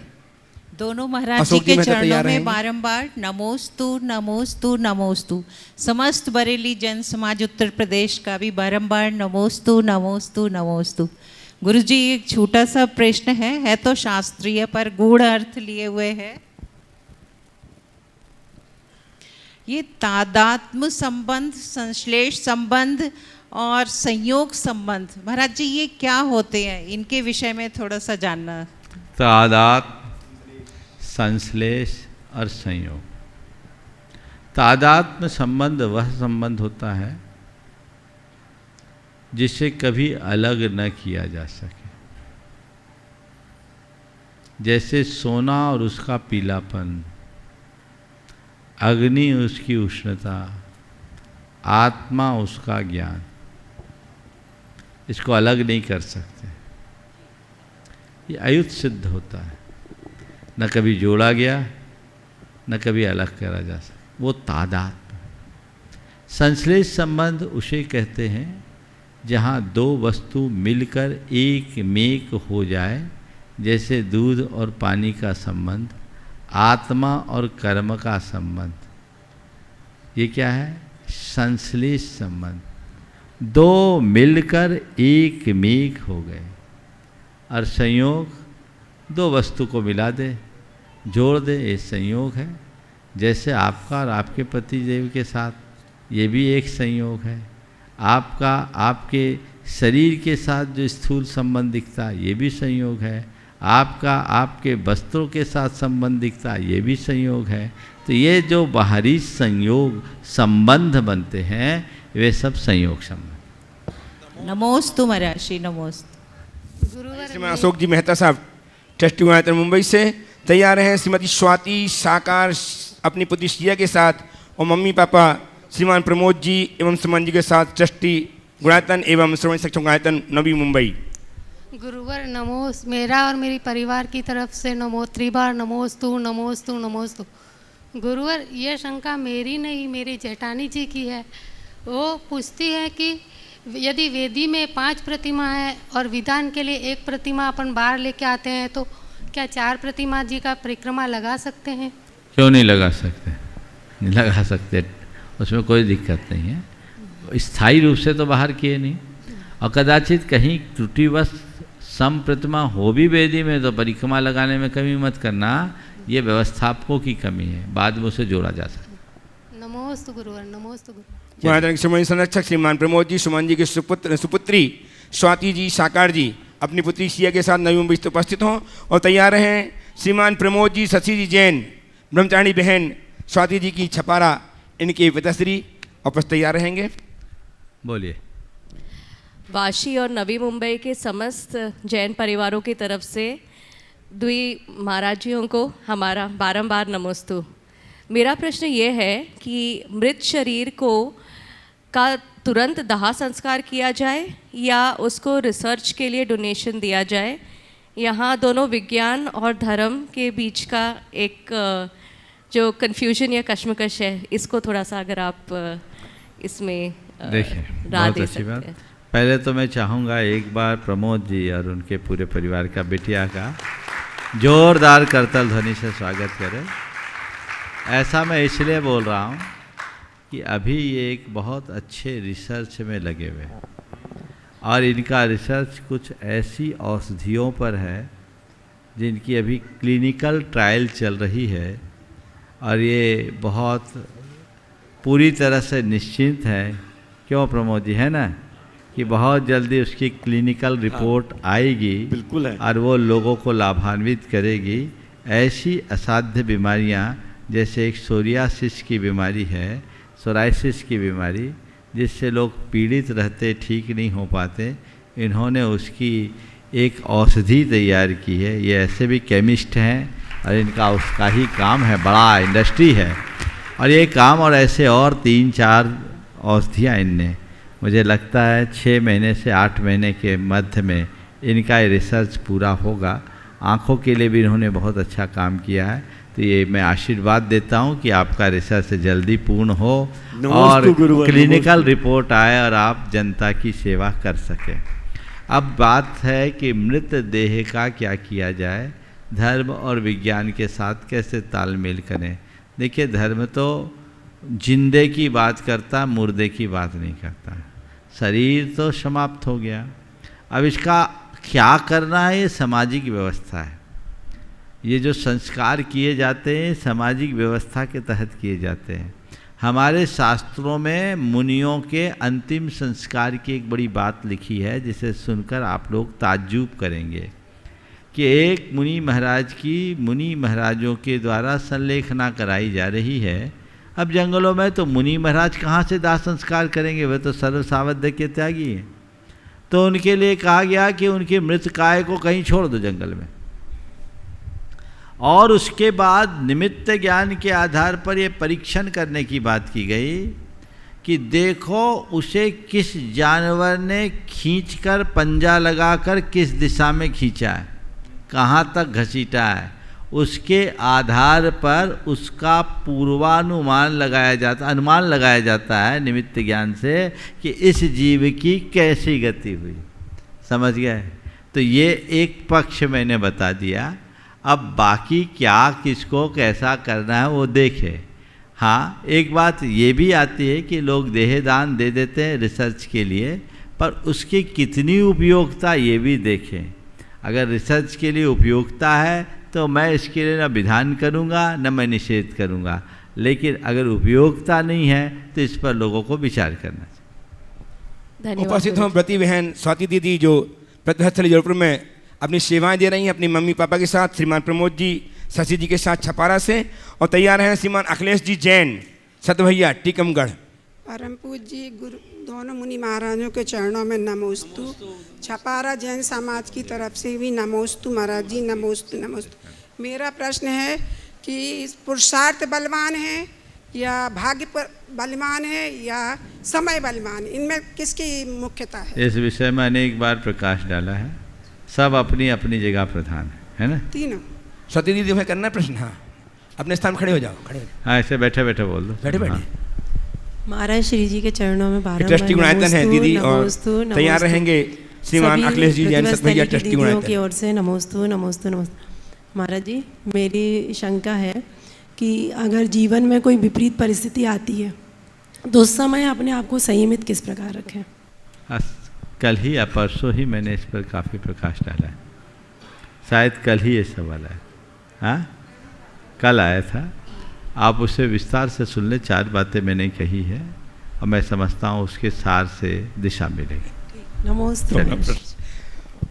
I: दोनों महाराज जी के चरणों में बारंबार नमोस्तु नमोस्तु नमोस्तु। समस्त बरेली जन समाज उत्तर प्रदेश का भी बारंबार नमोस्तु नमोस्तु नमोस्तु। गुरु जी, एक छोटा सा प्रश्न है तो शास्त्रीय पर गूढ़ अर्थ लिए हुए है। ये तादात्म्य संबंध, संश्लेष संबंध और संयोग संबंध, महाराज जी ये क्या होते हैं, इनके विषय में थोड़ा सा जानना।
C: तादात्म्य, संश्लेष और संयोग। तादात्म्य संबंध वह संबंध होता है जिसे कभी अलग न किया जा सके, जैसे सोना और उसका पीलापन, अग्नि उसकी उष्णता, आत्मा उसका ज्ञान, इसको अलग नहीं कर सकते। ये अयुत सिद्ध होता है, न कभी जोड़ा गया न कभी अलग करा जा सकता, वो तादात्म्य। संश्लेष संबंध उसे कहते हैं जहाँ दो वस्तु मिलकर एक मेक हो जाए, जैसे दूध और पानी का संबंध, आत्मा और कर्म का संबंध। ये क्या है? संश्लेष संबंध। दो मिलकर एक मेघ हो गए। और संयोग दो वस्तु को मिला दे, जोड़ दे, ये संयोग है। जैसे आपका और आपके पति देव के साथ ये भी एक संयोग है। आपका आपके शरीर के साथ जो स्थूल संबंध दिखता ये भी संयोग है। आपका आपके वस्त्रों के साथ संबंध दिखता ये भी संयोग है। तो ये जो बाहरी संयोग संबंध बनते हैं वे सब संयोग संबंध।
I: नमोस्तु महाराज श्री, नमोस्तु।
A: श्रीमान अशोक जी मेहता साहब ट्रस्टी गुणायतन मुंबई से तैयार हैं। श्रीमती स्वाति साकार अपनी पुत्री श्रिया के साथ और मम्मी पापा श्रीमान प्रमोद जी एवं सुमन जी के साथ ट्रस्टी गुणायतन एवं श्रवण शिक्षक गुणायतन नवी मुंबई।
J: गुरुवर नमोस, मेरा और मेरी परिवार की तरफ से नमो त्रिबार नमोस्तु नमोस्तु नमोस्तु। गुरुवर ये शंका मेरी नहीं, मेरी जेठानी जी की है। वो पूछती है कि यदि वेदी में 5 प्रतिमा है और विधान के लिए 1 प्रतिमा अपन बाहर लेके आते हैं तो क्या 4 प्रतिमा जी का परिक्रमा लगा सकते हैं?
C: क्यों नहीं लगा सकते? नहीं लगा सकते, उसमें कोई दिक्कत नहीं है। स्थायी रूप से तो बाहर किए नहीं, और कदाचित कहीं त्रुटिवश सम प्रतिमा हो भी वेदी में तो परिक्रमा लगाने में कमी मत करना, ये व्यवस्थापकों की कमी है, बाद में उसे जोड़ा जा सकता है।
J: नमोस्तु गुरुवर, नमोस्तु गुरुवर।
A: गुणायतन श्रीमती संरक्षक श्रीमान प्रमोद जी, सुमन जी के सुपुत्री स्वाति जी साकार जी अपनी पुत्री सिया के साथ नवी मुंबई से उपस्थित हों और तैयार हैं। श्रीमान प्रमोद जी, शशि जी जैन, ब्रह्मचारिणी बहन स्वाति जी की छपारा, इनके पिताश्री उपस्थित तैयार रहेंगे।
C: बोलिए।
K: वाशी और नवी मुंबई के समस्त जैन परिवारों की तरफ से द्वि महाराज जियों को हमारा बारंबार नमोस्तु। मेरा प्रश्न ये है कि मृत शरीर को का तुरंत दाह संस्कार किया जाए या उसको रिसर्च के लिए डोनेशन दिया जाए? यहाँ दोनों विज्ञान और धर्म के बीच का एक जो कन्फ्यूजन या कश्मकश है, इसको थोड़ा सा अगर आप इसमें
C: देखिए, बहुत अच्छी बात। पहले तो मैं चाहूँगा एक बार प्रमोद जी और उनके पूरे परिवार का बिटिया का जोरदार करतल ध्वनि से स्वागत करें। ऐसा मैं इसलिए बोल रहा हूँ कि अभी ये एक बहुत अच्छे रिसर्च में लगे हुए हैं और इनका रिसर्च कुछ ऐसी औषधियों पर है जिनकी अभी क्लिनिकल ट्रायल चल रही है और ये बहुत पूरी तरह से निश्चिंत है। क्यों प्रमोद जी, है ना, कि बहुत जल्दी उसकी क्लिनिकल रिपोर्ट आएगी,
L: बिल्कुल है,
C: और वो लोगों को लाभान्वित करेगी। ऐसी असाध्य बीमारियां जैसे एक सोरियासिस की बीमारी है, सोराइसिस की बीमारी, जिससे लोग पीड़ित रहते, ठीक नहीं हो पाते, इन्होंने उसकी एक औषधि तैयार की है। ये ऐसे भी केमिस्ट हैं और इनका उसका ही काम है, बड़ा इंडस्ट्री है, और ये काम और ऐसे और 3-4 औषधियाँ इनने, मुझे लगता है 6 महीने से 8 महीने के मध्य में इनका ये रिसर्च पूरा होगा। आँखों के लिए भी इन्होंने बहुत अच्छा काम किया है। तो ये मैं आशीर्वाद देता हूँ कि आपका रिसर्च जल्दी पूर्ण हो और क्लिनिकल रिपोर्ट आए और आप जनता की सेवा कर सकें। अब बात है कि मृत देह का क्या किया जाए, धर्म और विज्ञान के साथ कैसे तालमेल करें। देखिए, धर्म तो जिंदे की बात करता, मुर्दे की बात नहीं करता। शरीर तो समाप्त हो गया, अब इसका क्या करना है, ये सामाजिक व्यवस्था है। ये जो संस्कार किए जाते हैं सामाजिक व्यवस्था के तहत किए जाते हैं। हमारे शास्त्रों में मुनियों के अंतिम संस्कार की एक बड़ी बात लिखी है जिसे सुनकर आप लोग ताज्जुब करेंगे कि एक मुनि महाराज की मुनि महाराजों के द्वारा संलेखना कराई जा रही है। अब जंगलों में तो मुनि महाराज कहाँ से दाह संस्कार करेंगे, वे तो सर्व सावध्य के त्यागी हैं। तो उनके लिए कहा गया कि उनकी मृत काय को कहीं छोड़ दो जंगल में, और उसके बाद निमित्त ज्ञान के आधार पर ये परीक्षण करने की बात की गई कि देखो उसे किस जानवर ने खींचकर पंजा लगाकर किस दिशा में खींचा है, कहाँ तक घसीटा है, उसके आधार पर उसका पूर्वानुमान लगाया जाता, अनुमान लगाया जाता है निमित्त ज्ञान से कि इस जीव की कैसी गति हुई। समझ गए? तो ये एक पक्ष मैंने बता दिया। अब बाकी क्या किसको कैसा करना है वो देखे। हाँ, एक बात ये भी आती है कि लोग देहदान दे देते हैं रिसर्च के लिए, पर उसकी कितनी उपयोगिता ये भी देखें। अगर रिसर्च के लिए उपयोगिता है तो मैं इसके लिए न विधान करूँगा न मैं निषेध करूँगा, लेकिन अगर उपयोगिता नहीं है तो इस पर लोगों को विचार करना चाहिए।
K: धन्यवाद।
A: उपस्थित हों प्रति बहन स्वाति दीदी जो प्रतिस्थल जयपुर में अपनी सेवाएं दे रही हैं अपनी मम्मी पापा के साथ, श्रीमान प्रमोद जी शशि जी के साथ छपारा से, और तैयार हैं श्रीमान अखिलेश जी जैन सतभैया टीकमगढ़।
L: परम पूज्य गुरु दोनों मुनि महाराजों के चरणों में नमोस्तु। छपारा जैन समाज की तरफ से भी नमोस्तु महाराज जी, नमोस्तु नमोस्तु। मेरा प्रश्न है कि पुरुषार्थ बलवान है या भाग्य पर बलवान है या समय बलवान, इनमें किसकी मुख्यता है?
C: इस विषय में अनेक बार प्रकाश डाला है, सब अपनी अपनी जगह प्रधान है ना।
L: तीनों
A: स्वाति दीदी तुम्हें करना है प्रश्न? हाँ, अपने स्थान खड़े हो जाओ, खड़े हो जाओ।
C: हाँ, ऐसे बैठे बैठे बोल दो,
A: बैठे बैठे।
M: महाराज श्री जी के चरणों में
A: ट्रस्टी गुणायतन है दीदी, और तैयार रहेंगे श्रीमान अखिलेश जी जैन सतभैया ट्रस्टी गुणायतन
M: की ओर से नमोस्तु नमोस्तु नमोस्तु। महाराज जी, मेरी शंका है कि अगर जीवन में कोई विपरीत परिस्थिति आती है तो उस समय अपने आप को संयमित किस प्रकार रखें?
C: कल ही या परसों ही मैंने इस पर काफ़ी प्रकाश डाला है, शायद कल ही ये सवाल है। हाँ, कल आया था, आप उसे विस्तार से सुन लें। 4 बातें मैंने कही है और मैं समझता हूँ उसके सार से दिशा मिलेगी।
M: नमस्ते।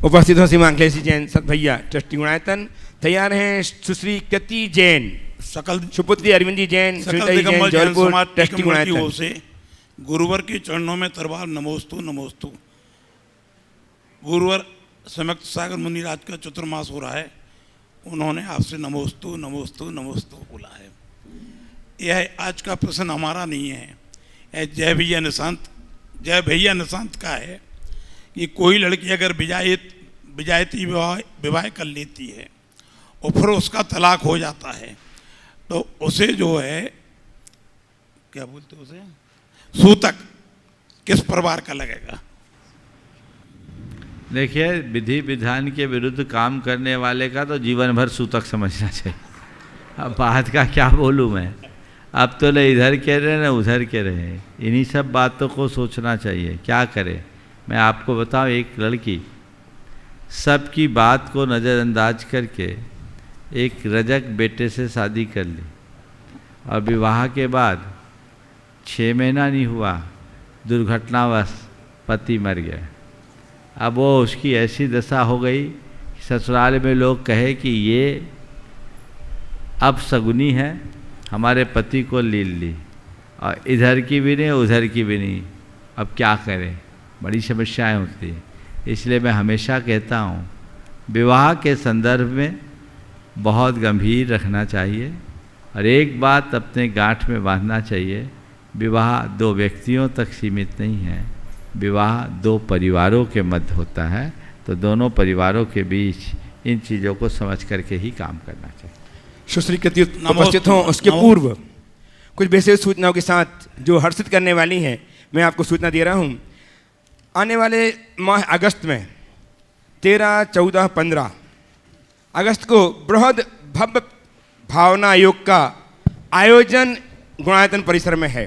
A: उपस्थित हो श्रीमान अखिलेश जैन सतभैया ट्रस्टी गुणायतन। तैयार हैं सुश्री कृति जैन,
N: सकल
A: सुपुत्री अरविंद जी जैन, जयपुर ट्रस्टी गुणायतन
N: से गुरुवर के चरणों में तरबार नमोस्तु नमोस्तु। गुरुवर समक्त सागर मुनिराज का चतुर्मास हो रहा है, उन्होंने आपसे नमोस्तु नमोस्तु नमोस्तु बोला है। यह आज का प्रश्न हमारा नहीं है, यह जय भैया निशांत का है कि कोई लड़की अगर विजायती विवाह कर लेती है और फिर उसका तलाक हो जाता है तो उसे जो है क्या बोलते उसे, सूतक किस परिवार का लगेगा?
C: देखिए, विधि विधान के विरुद्ध काम करने वाले का तो जीवन भर सूतक समझना चाहिए। अब बात का क्या बोलूँ मैं, अब तो न इधर के रहे न उधर के रहे, इन्हीं सब बातों को सोचना चाहिए। क्या करे, मैं आपको बताऊं, एक लड़की सबकी बात को नज़रअंदाज करके एक रजक बेटे से शादी कर ली और विवाह के बाद 6 महीना नहीं हुआ, दुर्घटनावश पति मर गया। अब वो उसकी ऐसी दशा हो गई कि ससुराल में लोग कहे कि ये अब सगुनी है, हमारे पति को लील ली, और इधर की भी नहीं उधर की भी नहीं। अब क्या करें, बड़ी समस्याएं होती हैं। इसलिए मैं हमेशा कहता हूँ विवाह के संदर्भ में बहुत गंभीर रखना चाहिए, और एक बात अपने गांठ में बांधना चाहिए, विवाह 2 व्यक्तियों तक सीमित नहीं है, विवाह 2 परिवारों के मध्य होता है। तो दोनों परिवारों के बीच इन चीज़ों को समझ करके ही काम करना चाहिए।
A: सुश्री कृति उपस्थित हों, उसके पूर्व कुछ विशेष सूचनाओं के साथ जो हर्षित करने वाली हैं, मैं आपको सूचना दे रहा हूं। आने वाले माह अगस्त में 13, 14, 15 अगस्त को बृहद भव्य भावना योग का आयोजन गुणायतन परिसर में है।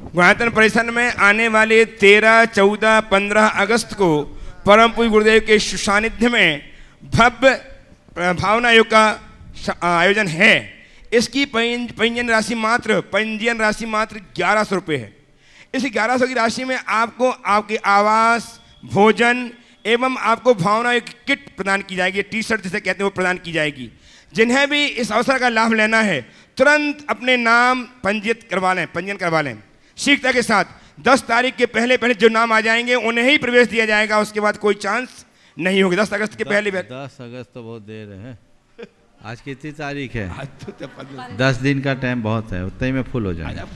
A: गुणायतन परिसर में आने वाले 13, 14, 15 अगस्त को परम पूज्य गुरुदेव के सानिध्य में भव्य भावना योग का आयोजन है। इसकी पंजीयन राशि मात्र 1100 रुपये है। इस 1100 की राशि में आपको आपके आवास, भोजन एवं आपको भावना एक किट प्रदान की जाएगी, टी-शर्ट जिसे कहते हैं वो प्रदान की जाएगी। जिन्हें भी इस अवसर का लाभ लेना है तुरंत अपने नाम पंजीयन करवा लें शीघ्रता के साथ। 10 तारीख के पहले जो नाम आ जाएंगे उन्हें ही प्रवेश दिया जाएगा, उसके बाद कोई चांस नहीं होगी। 10 अगस्त के पहले
C: 10 अगस्त तो बहुत देर है, आज कितनी तारीख है? 10 दिन का टाइम बहुत है, उतना ही में फुल हो जाएगा।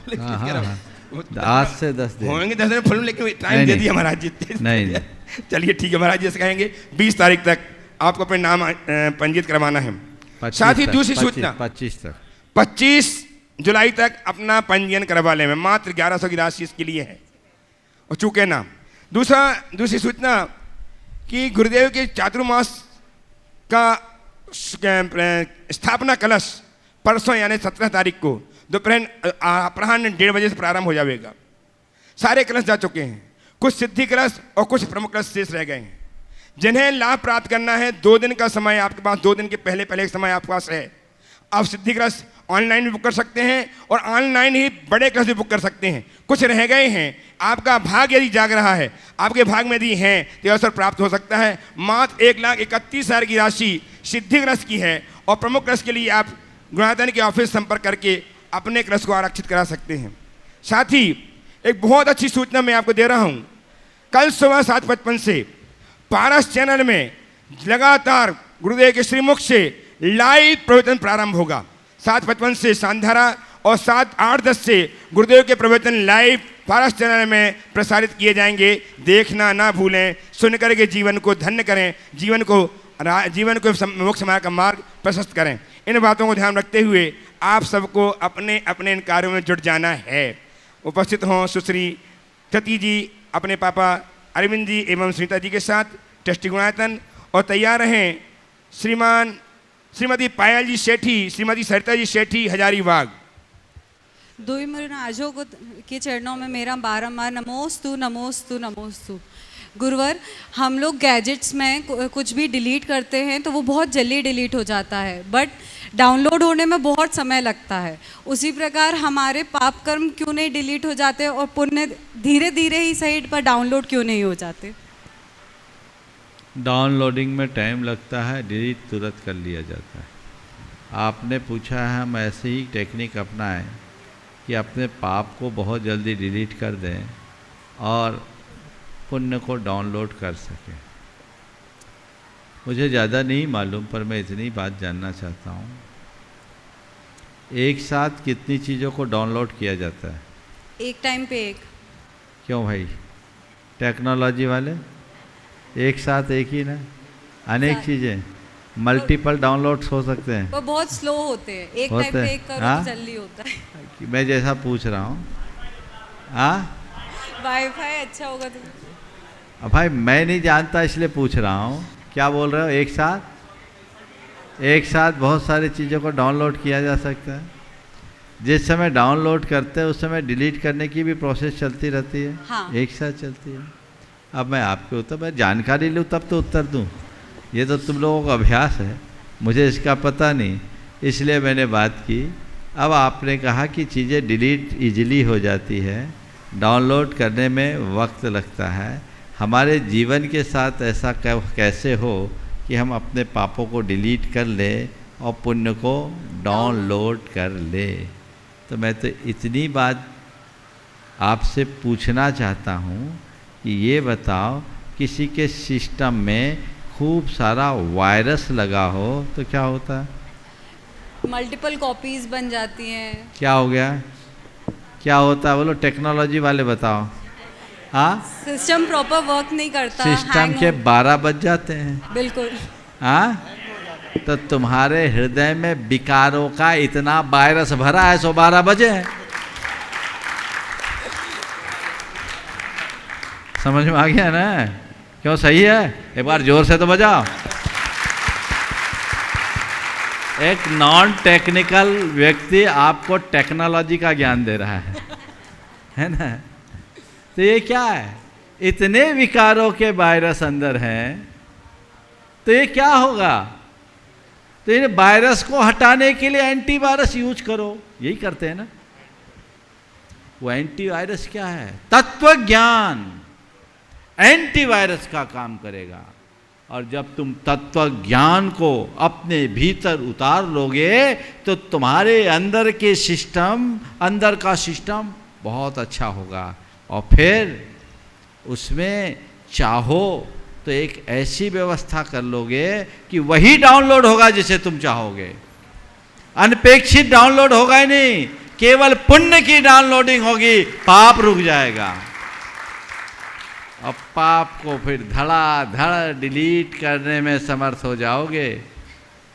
C: आज से 10 दिन
A: होंगे, 10 दिन फुल, लेकिन टाइम दे दिया महाराज जी। नहीं चलिए ठीक है महाराज जी, ऐसे कहेंगे 20 तारीख तक आपको अपने नाम पंजीयत करवाना है। साथ ही दूसरी सूचना 25 जुलाई तक अपना पंजीयन करवा लें, मात्र 1100 की राशि इसके लिए है और चूके ना। दूसरी सूचना कि गुरुदेव के चातुर्मास का स्थापना कलश परसों यानी 17 तारीख को दोपहर अपराह्न 1:30 बजे से प्रारंभ हो जाएगा। सारे कलश जा चुके हैं, कुछ सिद्धि कलश और कुछ प्रमुख कलश शेष रह गए हैं। जिन्हें लाभ प्राप्त करना है 2 दिन का समय आपके पास, 2 दिन के पहले एक समय आपके पास है। आप सिद्धि कलश ऑनलाइन भी बुक कर सकते हैं और ऑनलाइन ही बड़े कलश भी बुक कर सकते हैं। कुछ रह गए हैं, आपका भाग यदि जाग रहा है, आपके भाग में यदि हैं तो अवसर प्राप्त हो सकता है। मात्र 1,31,000 की राशि सिद्धि कलश की है और प्रमुख कलश के लिए आप गुणायतन के ऑफिस संपर्क करके अपने कलश को आरक्षित करा सकते हैं। साथ ही एक बहुत अच्छी सूचना मैं आपको दे रहा हूं, कल सुबह 7:55 से पारस चैनल में लगातार गुरुदेव के श्रीमुख से लाइव प्रवचन प्रारंभ होगा। 7:55 से सांधारा और 8:10 से गुरुदेव के प्रवचन लाइव पारस चैनल में प्रसारित किए जाएंगे। देखना ना भूलें, सुनकर के जीवन को धन्य करें, जीवन को मोक्ष मार्ग का मार्ग प्रशस्त करें। इन बातों को ध्यान रखते हुए आप सबको अपने अपने इन कार्यों में जुट जाना है। उपस्थित हों सुश्री सती जी अपने पापा अरविंद जी एवं सुनीता जी के साथ ट्रस्टी गुणायतन, और तैयार रहें श्रीमती पायल जी सेठी, श्रीमती सरिता जी सेठी हजारीबाग।
O: दुई मुनिराजों के चरणों में मेरा बारंबार नमोस्तु नमोस्तु नमोस्तु। गुरुवर, हम लोग गैजेट्स में कुछ भी डिलीट करते हैं तो वो बहुत जल्दी डिलीट हो जाता है, बट डाउनलोड होने में बहुत समय लगता है। उसी प्रकार हमारे पाप कर्म क्यों नहीं डिलीट हो जाते और पुण्य धीरे धीरे ही सही पर डाउनलोड क्यों नहीं हो जाते?
C: डाउनलोडिंग में टाइम लगता है, डिलीट तुरंत कर लिया जाता है। आपने पूछा है, हम ऐसे ही टेक्निक अपनाएं कि अपने पाप को बहुत जल्दी डिलीट कर दें और पुण्य को डाउनलोड कर सकें। मुझे ज़्यादा नहीं मालूम, पर मैं इतनी बात जानना चाहता हूँ, एक साथ कितनी चीज़ों को डाउनलोड किया जाता है?
O: एक टाइम पे एक।
C: क्यों भाई? टेक्नोलॉजी वाले एक साथ एक ही ना, अनेक चीज़ें मल्टीपल डाउनलोड्स हो सकते हैं,
O: वो बहुत स्लो होते हैं। एक टाइम पे एक करो तो जल्दी होता है।
C: मैं जैसा पूछ रहा हूँ,
O: वाईफाई अच्छा होगा तो।
C: अब भाई मैं नहीं जानता इसलिए पूछ रहा हूँ, क्या बोल रहे हो? एक साथ बहुत सारी चीज़ों को डाउनलोड किया जा सकता है। जिस समय डाउनलोड करते हैं उस समय डिलीट करने की भी प्रोसेस चलती रहती है।
O: हाँ।
C: एक साथ चलती है। अब मैं आपके उत्तर, मैं जानकारी लूँ तब तो उत्तर दूँ। ये तो तुम लोगों का अभ्यास है, मुझे इसका पता नहीं, इसलिए मैंने बात की। अब आपने कहा कि चीज़ें डिलीट इजीली हो जाती है, डाउनलोड करने में वक्त लगता है। हमारे जीवन के साथ ऐसा कैसे हो कि हम अपने पापों को डिलीट कर लें और पुण्य को डाउनलोड कर लें? तो मैं तो इतनी बात आपसे पूछना चाहता हूँ कि ये बताओ, किसी के सिस्टम में खूब सारा वायरस लगा हो तो क्या होता है?
O: मल्टीपल कॉपीज बन जाती हैं।
C: क्या हो गया? क्या होता है? बोलो, टेक्नोलॉजी वाले बताओ। हाँ,
O: सिस्टम प्रॉपर वर्क नहीं करता,
C: सिस्टम के 12 बज जाते हैं।
O: बिल्कुल।
C: हाँ, तो तुम्हारे हृदय में विकारों का इतना वायरस भरा है, 12 बजे है। समझ में आ गया ना? क्यों, सही है? एक बार जोर से तो बजाओ। एक नॉन टेक्निकल व्यक्ति आपको टेक्नोलॉजी का ज्ञान दे रहा है ना? तो ये क्या है? इतने विकारों के वायरस अंदर हैं, तो ये क्या होगा? तो ये वायरस को हटाने के लिए एंटीवायरस यूज करो, यही करते हैं ना? वो एंटीवायरस क्या है? तत्व ज्ञान एंटीवायरस का काम करेगा। और जब तुम तत्व ज्ञान को अपने भीतर उतार लोगे तो तुम्हारे अंदर के सिस्टम, अंदर का सिस्टम बहुत अच्छा होगा। और फिर उसमें चाहो तो एक ऐसी व्यवस्था कर लोगे कि वही डाउनलोड होगा जिसे तुम चाहोगे। अनपेक्षित डाउनलोड होगा ही नहीं, केवल पुण्य की डाउनलोडिंग होगी, पाप रुक जाएगा। और पाप को फिर धड़ाधड़ डिलीट करने में समर्थ हो जाओगे।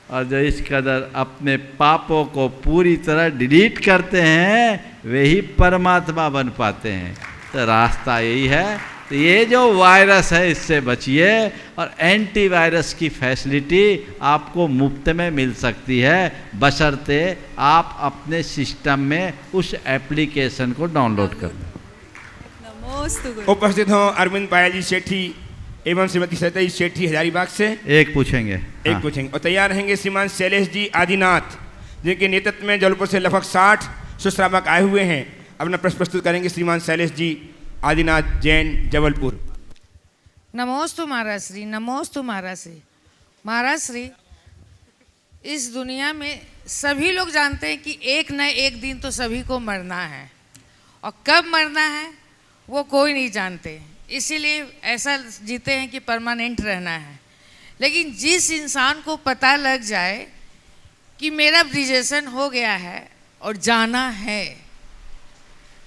C: और जो इस कदर अपने पापों को पूरी तरह डिलीट करते हैं वे ही परमात्मा बन पाते हैं। तो रास्ता यही है तो ये जो वायरस है इससे बचिए, और एंटीवायरस की फैसिलिटी आपको मुफ्त में मिल सकती है बशर्ते आप अपने सिस्टम में उस एप्लीकेशन को डाउनलोड कर लें।
A: उपस्थित हों अरविंद पायल जी सेठी एवं श्रीमती सरिता जी सेठी हजारीबाग से।
C: एक पूछेंगे।
A: एक पूछेंगे। और तैयार रहेंगे श्रीमान शैलेश जी आदिनाथ, जिनके नेतृत्व में जबलपुर से लगभग 60 सुश्रावक आए हुए हैं। अपना प्रश्न प्रस्तुत करेंगे श्रीमान शैलेश जी आदिनाथ जैन जबलपुर।
P: नमोस्तु महाराज श्री, नमोस्तु महाराज श्री। महाराज श्री, इस दुनिया में सभी लोग जानते हैं कि एक न एक दिन तो सभी को मरना है, और कब मरना है वो कोई नहीं जानते, इसीलिए ऐसा जीते हैं कि परमानेंट रहना है। लेकिन जिस इंसान को पता लग जाए कि मेरा ब्रिजेशन हो गया है और जाना है,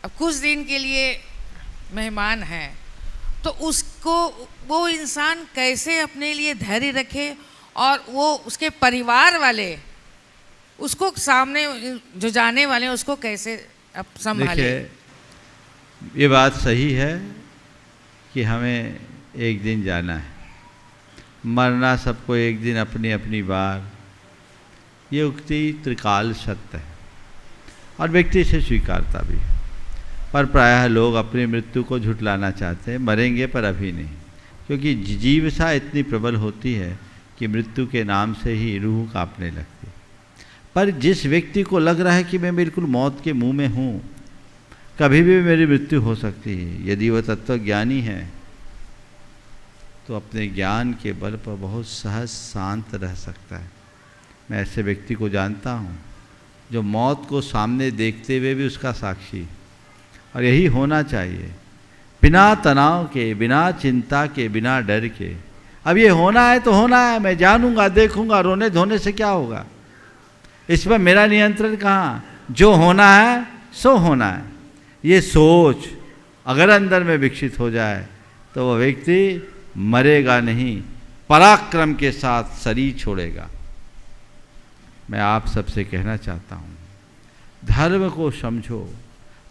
P: अब कुछ दिन के लिए मेहमान है, तो उसको वो इंसान कैसे अपने लिए धैर्य रखे, और वो उसके परिवार वाले उसको सामने जो जाने वाले हैं उसको कैसे संभाले।
C: देखिए, ये बात सही है कि हमें एक दिन जाना है, मरना सबको एक दिन अपनी अपनी बार, ये उक्ति त्रिकाल सत्य है और व्यक्ति इसे स्वीकारता भी है। पर प्रायः लोग अपनी मृत्यु को झुठलाना चाहते हैं, मरेंगे पर अभी नहीं, क्योंकि जीवसा इतनी प्रबल होती है कि मृत्यु के नाम से ही रूह कांपने लगती है। पर जिस व्यक्ति को लग रहा है कि मैं बिल्कुल मौत के मुंह में हूँ, कभी भी मेरी मृत्यु हो सकती है, यदि वह तत्वज्ञानी है तो अपने ज्ञान के बल पर बहुत सहज शांत रह सकता है। मैं ऐसे व्यक्ति को जानता हूँ जो मौत को सामने देखते हुए भी उसका साक्षी, और यही होना चाहिए, बिना तनाव के, बिना चिंता के, बिना डर के। अब ये होना है तो होना है, मैं जानूंगा, देखूंगा, रोने धोने से क्या होगा, इस पर मेरा नियंत्रण कहाँ। जो होना है सो होना है, ये सोच अगर अंदर में विकसित हो जाए तो वह व्यक्ति मरेगा नहीं, पराक्रम के साथ शरीर छोड़ेगा। मैं आप सबसे कहना चाहता हूँ, धर्म को समझो,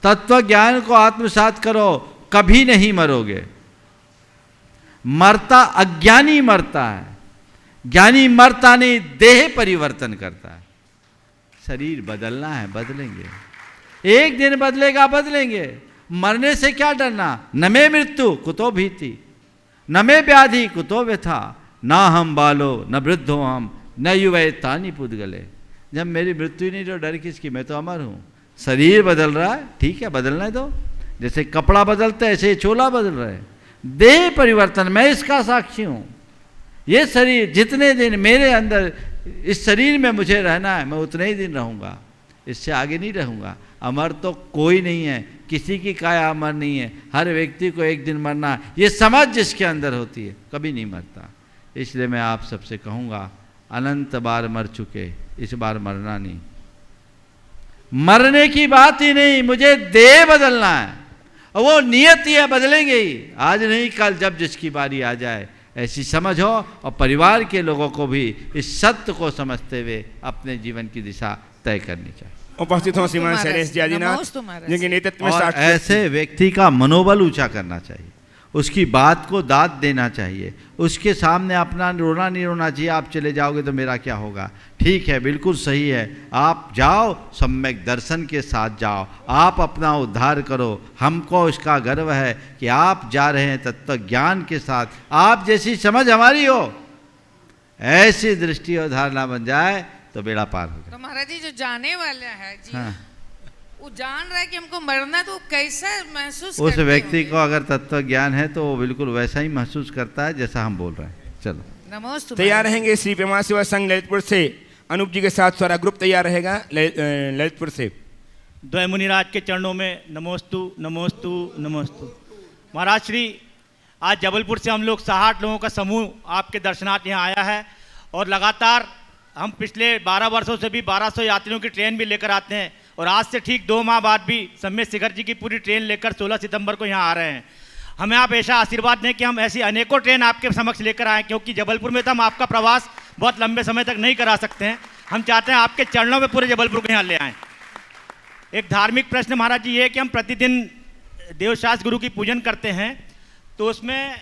C: तत्व ज्ञान को आत्मसात करो, कभी नहीं मरोगे। मरता अज्ञानी मरता है, ज्ञानी मरता नहीं, देह परिवर्तन करता है। शरीर बदलना है, बदलेंगे, एक दिन बदलेगा, बदलेंगे। मरने से क्या डरना। न मे मृत्यु कुतो भीति, न मे व्याधि कुतो व्यथा, ना हम बालो न वृद्धो हम, न युवे तानी पुद्गले। जब मेरी मृत्यु नहीं तो डर किसकी, मैं तो अमर हूँ। शरीर बदल रहा है, ठीक है, बदलना है तो, जैसे कपड़ा बदलता है ऐसे चोला बदल रहा है। देह परिवर्तन, मैं इसका साक्षी हूँ। ये शरीर जितने दिन मेरे अंदर इस शरीर में मुझे रहना है, मैं उतने ही दिन रहूँगा, इससे आगे नहीं रहूँगा। अमर तो कोई नहीं है, किसी की काया अमर नहीं है, हर व्यक्ति को एक दिन मरना है। ये समझ जिसके अंदर होती है कभी नहीं मरता। इसलिए मैं आप सबसे कहूँगा, अनंत बार मर चुके, इस बार मरना नहीं। मरने की बात ही नहीं, मुझे देह बदलना है, और वो नियत ही है, बदलेंगे ही, आज नहीं कल, जब जिसकी बारी आ जाए। ऐसी समझ हो, और परिवार के लोगों को भी इस सत्य को समझते हुए अपने जीवन की दिशा तय करनी चाहिए।
A: उपस्थित हो श्रीमान शैलेश जी आदिनाथ, जिनके नेतृत्व में
C: और ऐसे व्यक्ति का मनोबल ऊंचा करना चाहिए, उसकी बात को दाद देना चाहिए, उसके सामने अपना रोना नहीं रोना चाहिए। आप चले जाओगे तो मेरा क्या होगा, ठीक है, बिल्कुल सही है, आप जाओ, सम्यक दर्शन के साथ जाओ, आप अपना उद्धार करो। हमको इसका गर्व है कि आप जा रहे हैं तत्व ज्ञान के साथ। आप जैसी समझ हमारी हो, ऐसी दृष्टि और धारणा बन जाए तो बेड़ा पार होगा।
P: तो महाराज जी, जो जाने वाला है जी,
C: हाँ,
P: वो जान रहा है कि हमको मरना, तो कैसा महसूस
C: उस व्यक्ति को अगर तत्व ज्ञान है तो वो बिल्कुल वैसा ही महसूस करता है जैसा हम बोल रहे हैं। चलो,
P: नमस्ते।
A: तैयार रहेंगे श्री प्रेमा सेवा संघ ललितपुर से अनूप जी के साथ सारा ग्रुप तैयार रहेगा ललितपुर से।
Q: द्वय मुनिराज के चरणों में नमोस्तु नमोस्तु नमोस्तु। महाराज श्री, आज जबलपुर से हम लोग 60 लोगों का समूह आपके दर्शनार्थ यहाँ आया है, और लगातार हम पिछले 12 वर्षों से भी 1200 यात्रियों की ट्रेन भी लेकर आते हैं, और आज से ठीक 2 माह बाद भी सम्मेद शिखर जी की पूरी ट्रेन लेकर 16 सितंबर को यहाँ आ रहे हैं। हमें आप ऐसा आशीर्वाद दें कि हम ऐसी अनेकों ट्रेन आपके समक्ष लेकर आएँ, क्योंकि जबलपुर में तो हम आपका प्रवास बहुत लंबे समय तक नहीं करा सकते हैं। हम चाहते हैं आपके चरणों में पूरे जबलपुर को यहाँ ले आएँ। एक धार्मिक प्रश्न महाराज जी ये कि हम प्रतिदिन देवशास्त्र गुरु की पूजन करते हैं, तो उसमें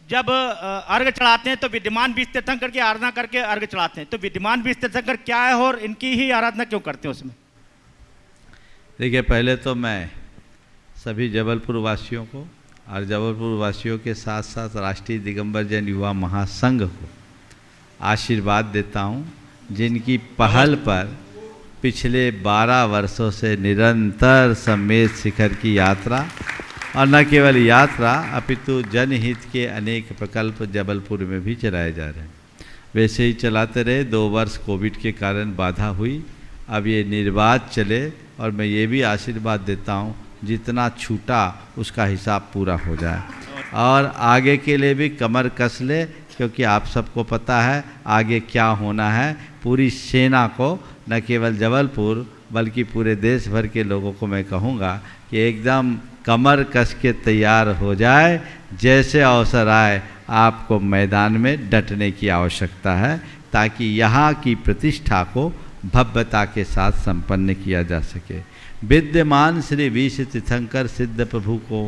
Q: जब अर्घ चढ़ाते हैं तो विद्यमान बीज तीर्थंकर की आराधना करके अर्घ चढ़ाते हैं, तो विद्यमान बीज तीर्थंकर क्या है और इनकी ही आराधना क्यों करते हैं उसमें?
C: देखिए, पहले तो मैं सभी जबलपुर वासियों को और जबलपुर वासियों के साथ साथ राष्ट्रीय दिगंबर जैन युवा महासंघ को आशीर्वाद देता हूँ, जिनकी पहल पर पिछले 12 वर्षों से निरंतर सम्मेद शिखर की यात्रा, और न केवल यात्रा अपितु जनहित के अनेक प्रकल्प जबलपुर में भी चलाए जा रहे हैं। वैसे ही चलाते रहे, 2 वर्ष कोविड के कारण बाधा हुई, अब ये निर्बाध चले, और मैं ये भी आशीर्वाद देता हूँ जितना छूटा उसका हिसाब पूरा हो जाए, और आगे के लिए भी कमर कस ले, क्योंकि आप सबको पता है आगे क्या होना है। पूरी सेना को, न केवल जबलपुर बल्कि पूरे देश भर के लोगों को मैं कहूँगा कि एकदम कमर कस के तैयार हो जाए, जैसे अवसर आए आपको मैदान में डटने की आवश्यकता है, ताकि यहाँ की प्रतिष्ठा को भव्यता के साथ संपन्न किया जा सके। विद्यमान श्री विष तीर्थंकर सिद्ध प्रभु को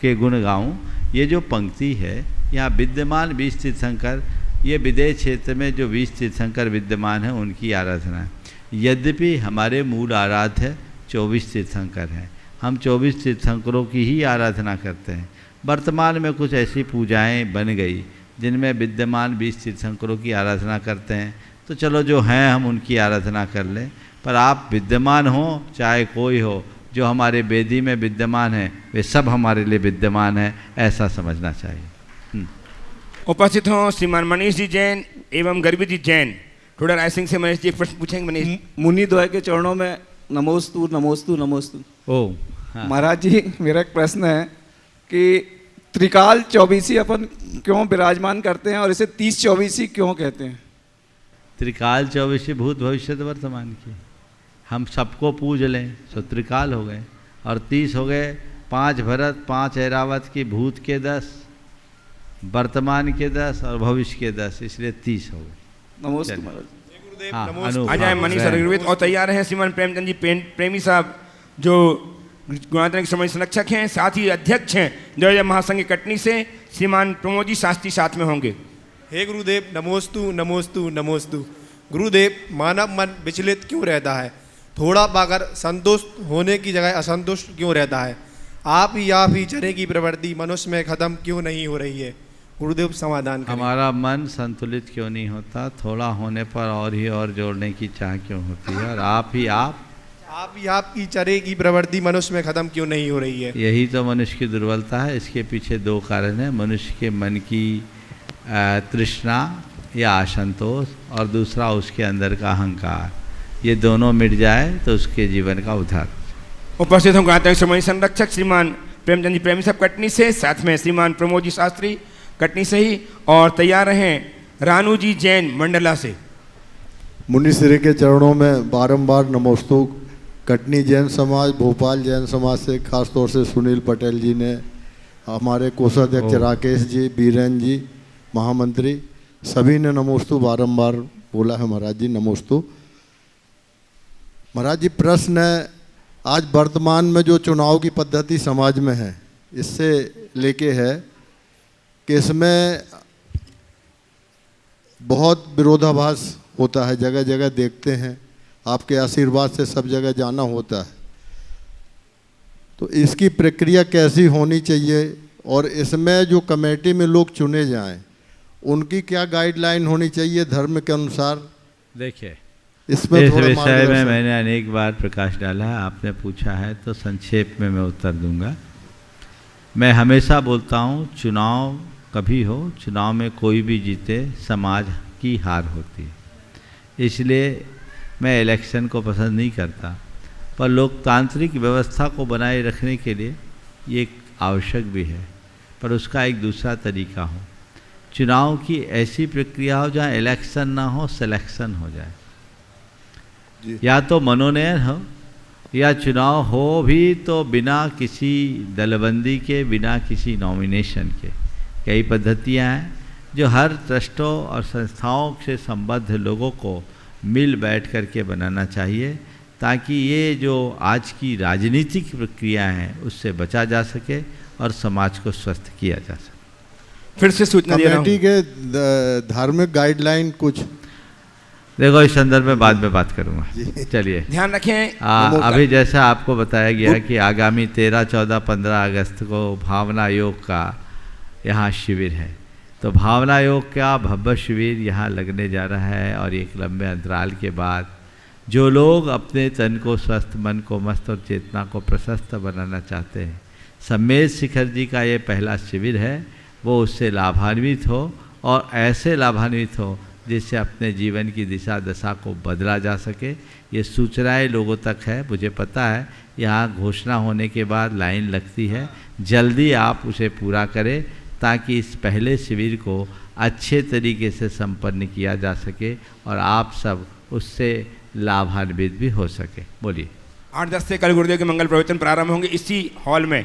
C: के गुण गाऊँ, ये जो पंक्ति है यहाँ विद्यमान विष तीर्थंकर, ये विदेश क्षेत्र में जो विष तीर्थंकर विद्यमान है उनकी आराधना है। यद्यपि हमारे मूल आराध्य 24 तीर्थंकर हैं, हम 24 तीर्थंकरों की ही आराधना करते हैं। वर्तमान में कुछ ऐसी पूजाएं बन गई जिनमें विद्यमान 20 तीर्थंकरों की आराधना करते हैं, तो चलो जो हैं हम उनकी आराधना कर लें, पर आप विद्यमान हो चाहे कोई हो, जो हमारे वेदी में विद्यमान है वे सब हमारे लिए विद्यमान है, ऐसा समझना चाहिए।
A: उपस्थित हों श्रीमान मनीष जी जैन एवं गर्वी जी जैन। थोड़ा रायसिंह से मनीष जी एक प्रश्न पूछेंगे। मनीष,
R: मुनि द्वय के चरणों में नमोस्तु नमोस्तु नमोस्तु।
C: ओ हाँ।
R: महाराज जी, मेरा एक प्रश्न है कि त्रिकाल 24 अपन क्यों विराजमान करते हैं और इसे 30-24 क्यों कहते हैं?
C: त्रिकाल 24 भूत भविष्य वर्तमान की हम सबको पूज लें सो त्रिकाल हो गए, और 30 हो गए, 5 भरत 5 ऐरावत की, भूत के 10, वर्तमान के 10 और भविष्य के 10, इसलिए 30 हो गए।
R: नमस्ते महाराज।
A: आ जाए मनीष अग्रवित और तैयार हैं श्रीमान प्रेमचंद जी प्रेमी साहब, जो गुणायतन के समय संरक्षक हैं, साथ ही अध्यक्ष हैं जय महासंघ कटनी से। श्रीमान प्रमोद जी शास्त्री साथ में होंगे।
S: हे गुरुदेव, नमोस्तु नमोस्तु नमोस्तु। गुरुदेव, मानव मन विचलित क्यों रहता है? थोड़ा पाकर संतुष्ट होने की जगह असंतुष्ट क्यों रहता है? आप ही चरे की प्रवृत्ति मनुष्य में खत्म क्यों नहीं हो रही है? गुरुदेव समाधान करें।
C: हमारा मन संतुलित क्यों नहीं होता? थोड़ा होने पर और जोड़ने की चाह क्यों होती है? और आपकी
S: चरे की प्रवृत्ति मनुष्य में खत्म क्यों नहीं हो रही है?
C: यही तो मनुष्य की दुर्बलता है। इसके पीछे 2 कारण है, मनुष्य के मन की तृष्णा या असंतोष, और दूसरा उसके अंदर का अहंकार। ये दोनों मिट जाए तो उसके जीवन का उद्धार।
A: उपस्थित होंगे गुणायतन समय संरक्षक श्रीमान प्रेमचंद जी प्रेमी साहब कटनी से, साथ में श्रीमान प्रमोद जी शास्त्री कटनी से ही, और तैयार हैं रानू जी जैन मंडला से।
T: मुनिश्री के चरणों में बारंबार नमोस्तु। कटनी जैन समाज, भोपाल जैन समाज से खास तौर से सुनील पटेल जी ने, हमारे कोषाध्यक्ष राकेश जी, बीरेन जी, महामंत्री, सभी ने नमोस्तु बारंबार बोला है। महाराज जी नमोस्तु। महाराज जी, प्रश्न है, आज वर्तमान में जो चुनाव की पद्धति समाज में है, इससे लेके है कि इसमें बहुत विरोधाभास होता है, जगह जगह देखते हैं। आपके आशीर्वाद से सब जगह जाना होता है, तो इसकी प्रक्रिया कैसी होनी चाहिए, और इसमें जो कमेटी में लोग चुने जाएं उनकी क्या गाइडलाइन होनी चाहिए धर्म के अनुसार?
C: देखिए,
T: इस
C: विषय में मैंने अनेक बार प्रकाश डाला है, आपने पूछा है तो संक्षेप में मैं उत्तर दूंगा। मैं हमेशा बोलता हूँ, चुनाव कभी हो, चुनाव में कोई भी जीते समाज की हार होती है, इसलिए मैं इलेक्शन को पसंद नहीं करता। पर लोकतांत्रिक व्यवस्था को बनाए रखने के लिए ये आवश्यक भी है, पर उसका एक दूसरा तरीका हो। चुनाव की ऐसी प्रक्रिया हो जहाँ इलेक्शन ना हो, सिलेक्शन हो जाए। या तो मनोनयन हो, या चुनाव हो भी तो बिना किसी दलबंदी के, बिना किसी नॉमिनेशन के। कई पद्धतियाँ हैं जो हर ट्रस्टों और संस्थाओं से संबद्ध लोगों को मिल बैठ करके बनाना चाहिए, ताकि ये जो आज की राजनीतिक प्रक्रिया हैं उससे बचा जा सके और समाज को स्वस्थ किया जा सके।
A: फिर से सूचना दे रहा हूं।
T: कमेटी के धार्मिक गाइडलाइन कुछ
C: देखो, इस संदर्भ में बाद में बात करूंगा। चलिए
A: ध्यान रखें।
C: अभी जैसा आपको बताया गया कि आगामी 13, 14, 15 अगस्त को भावना योग का यहाँ शिविर है, तो भावना योग का भव्य शिविर यहाँ लगने जा रहा है। और एक लंबे अंतराल के बाद जो लोग अपने तन को स्वस्थ, मन को मस्त और चेतना को प्रशस्त बनाना चाहते हैं, सम्मेद शिखर जी का ये पहला शिविर है, वो उससे लाभान्वित हो और ऐसे लाभान्वित हो जिससे अपने जीवन की दिशा दशा को बदला जा सके। ये सूचनाएं लोगों तक है, मुझे पता है यहाँ घोषणा होने के बाद लाइन लगती है। जल्दी आप उसे पूरा करें ताकि इस पहले शिविर को अच्छे तरीके से संपन्न किया जा सके और आप सब उससे लाभान्वित भी हो सके। बोलिए।
A: 8-10 से कल गुरुदेव के मंगल प्रवचन प्रारंभ होंगे इसी हॉल में,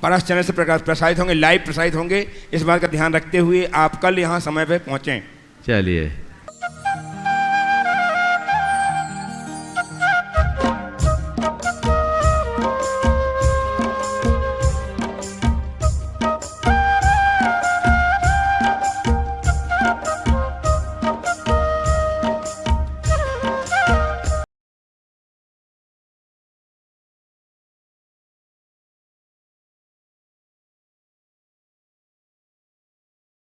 A: परस चैनल से प्रसारित होंगे, लाइव प्रसारित होंगे। इस बात का ध्यान रखते हुए आप कल यहाँ समय पर पहुँचें।
C: चलिए।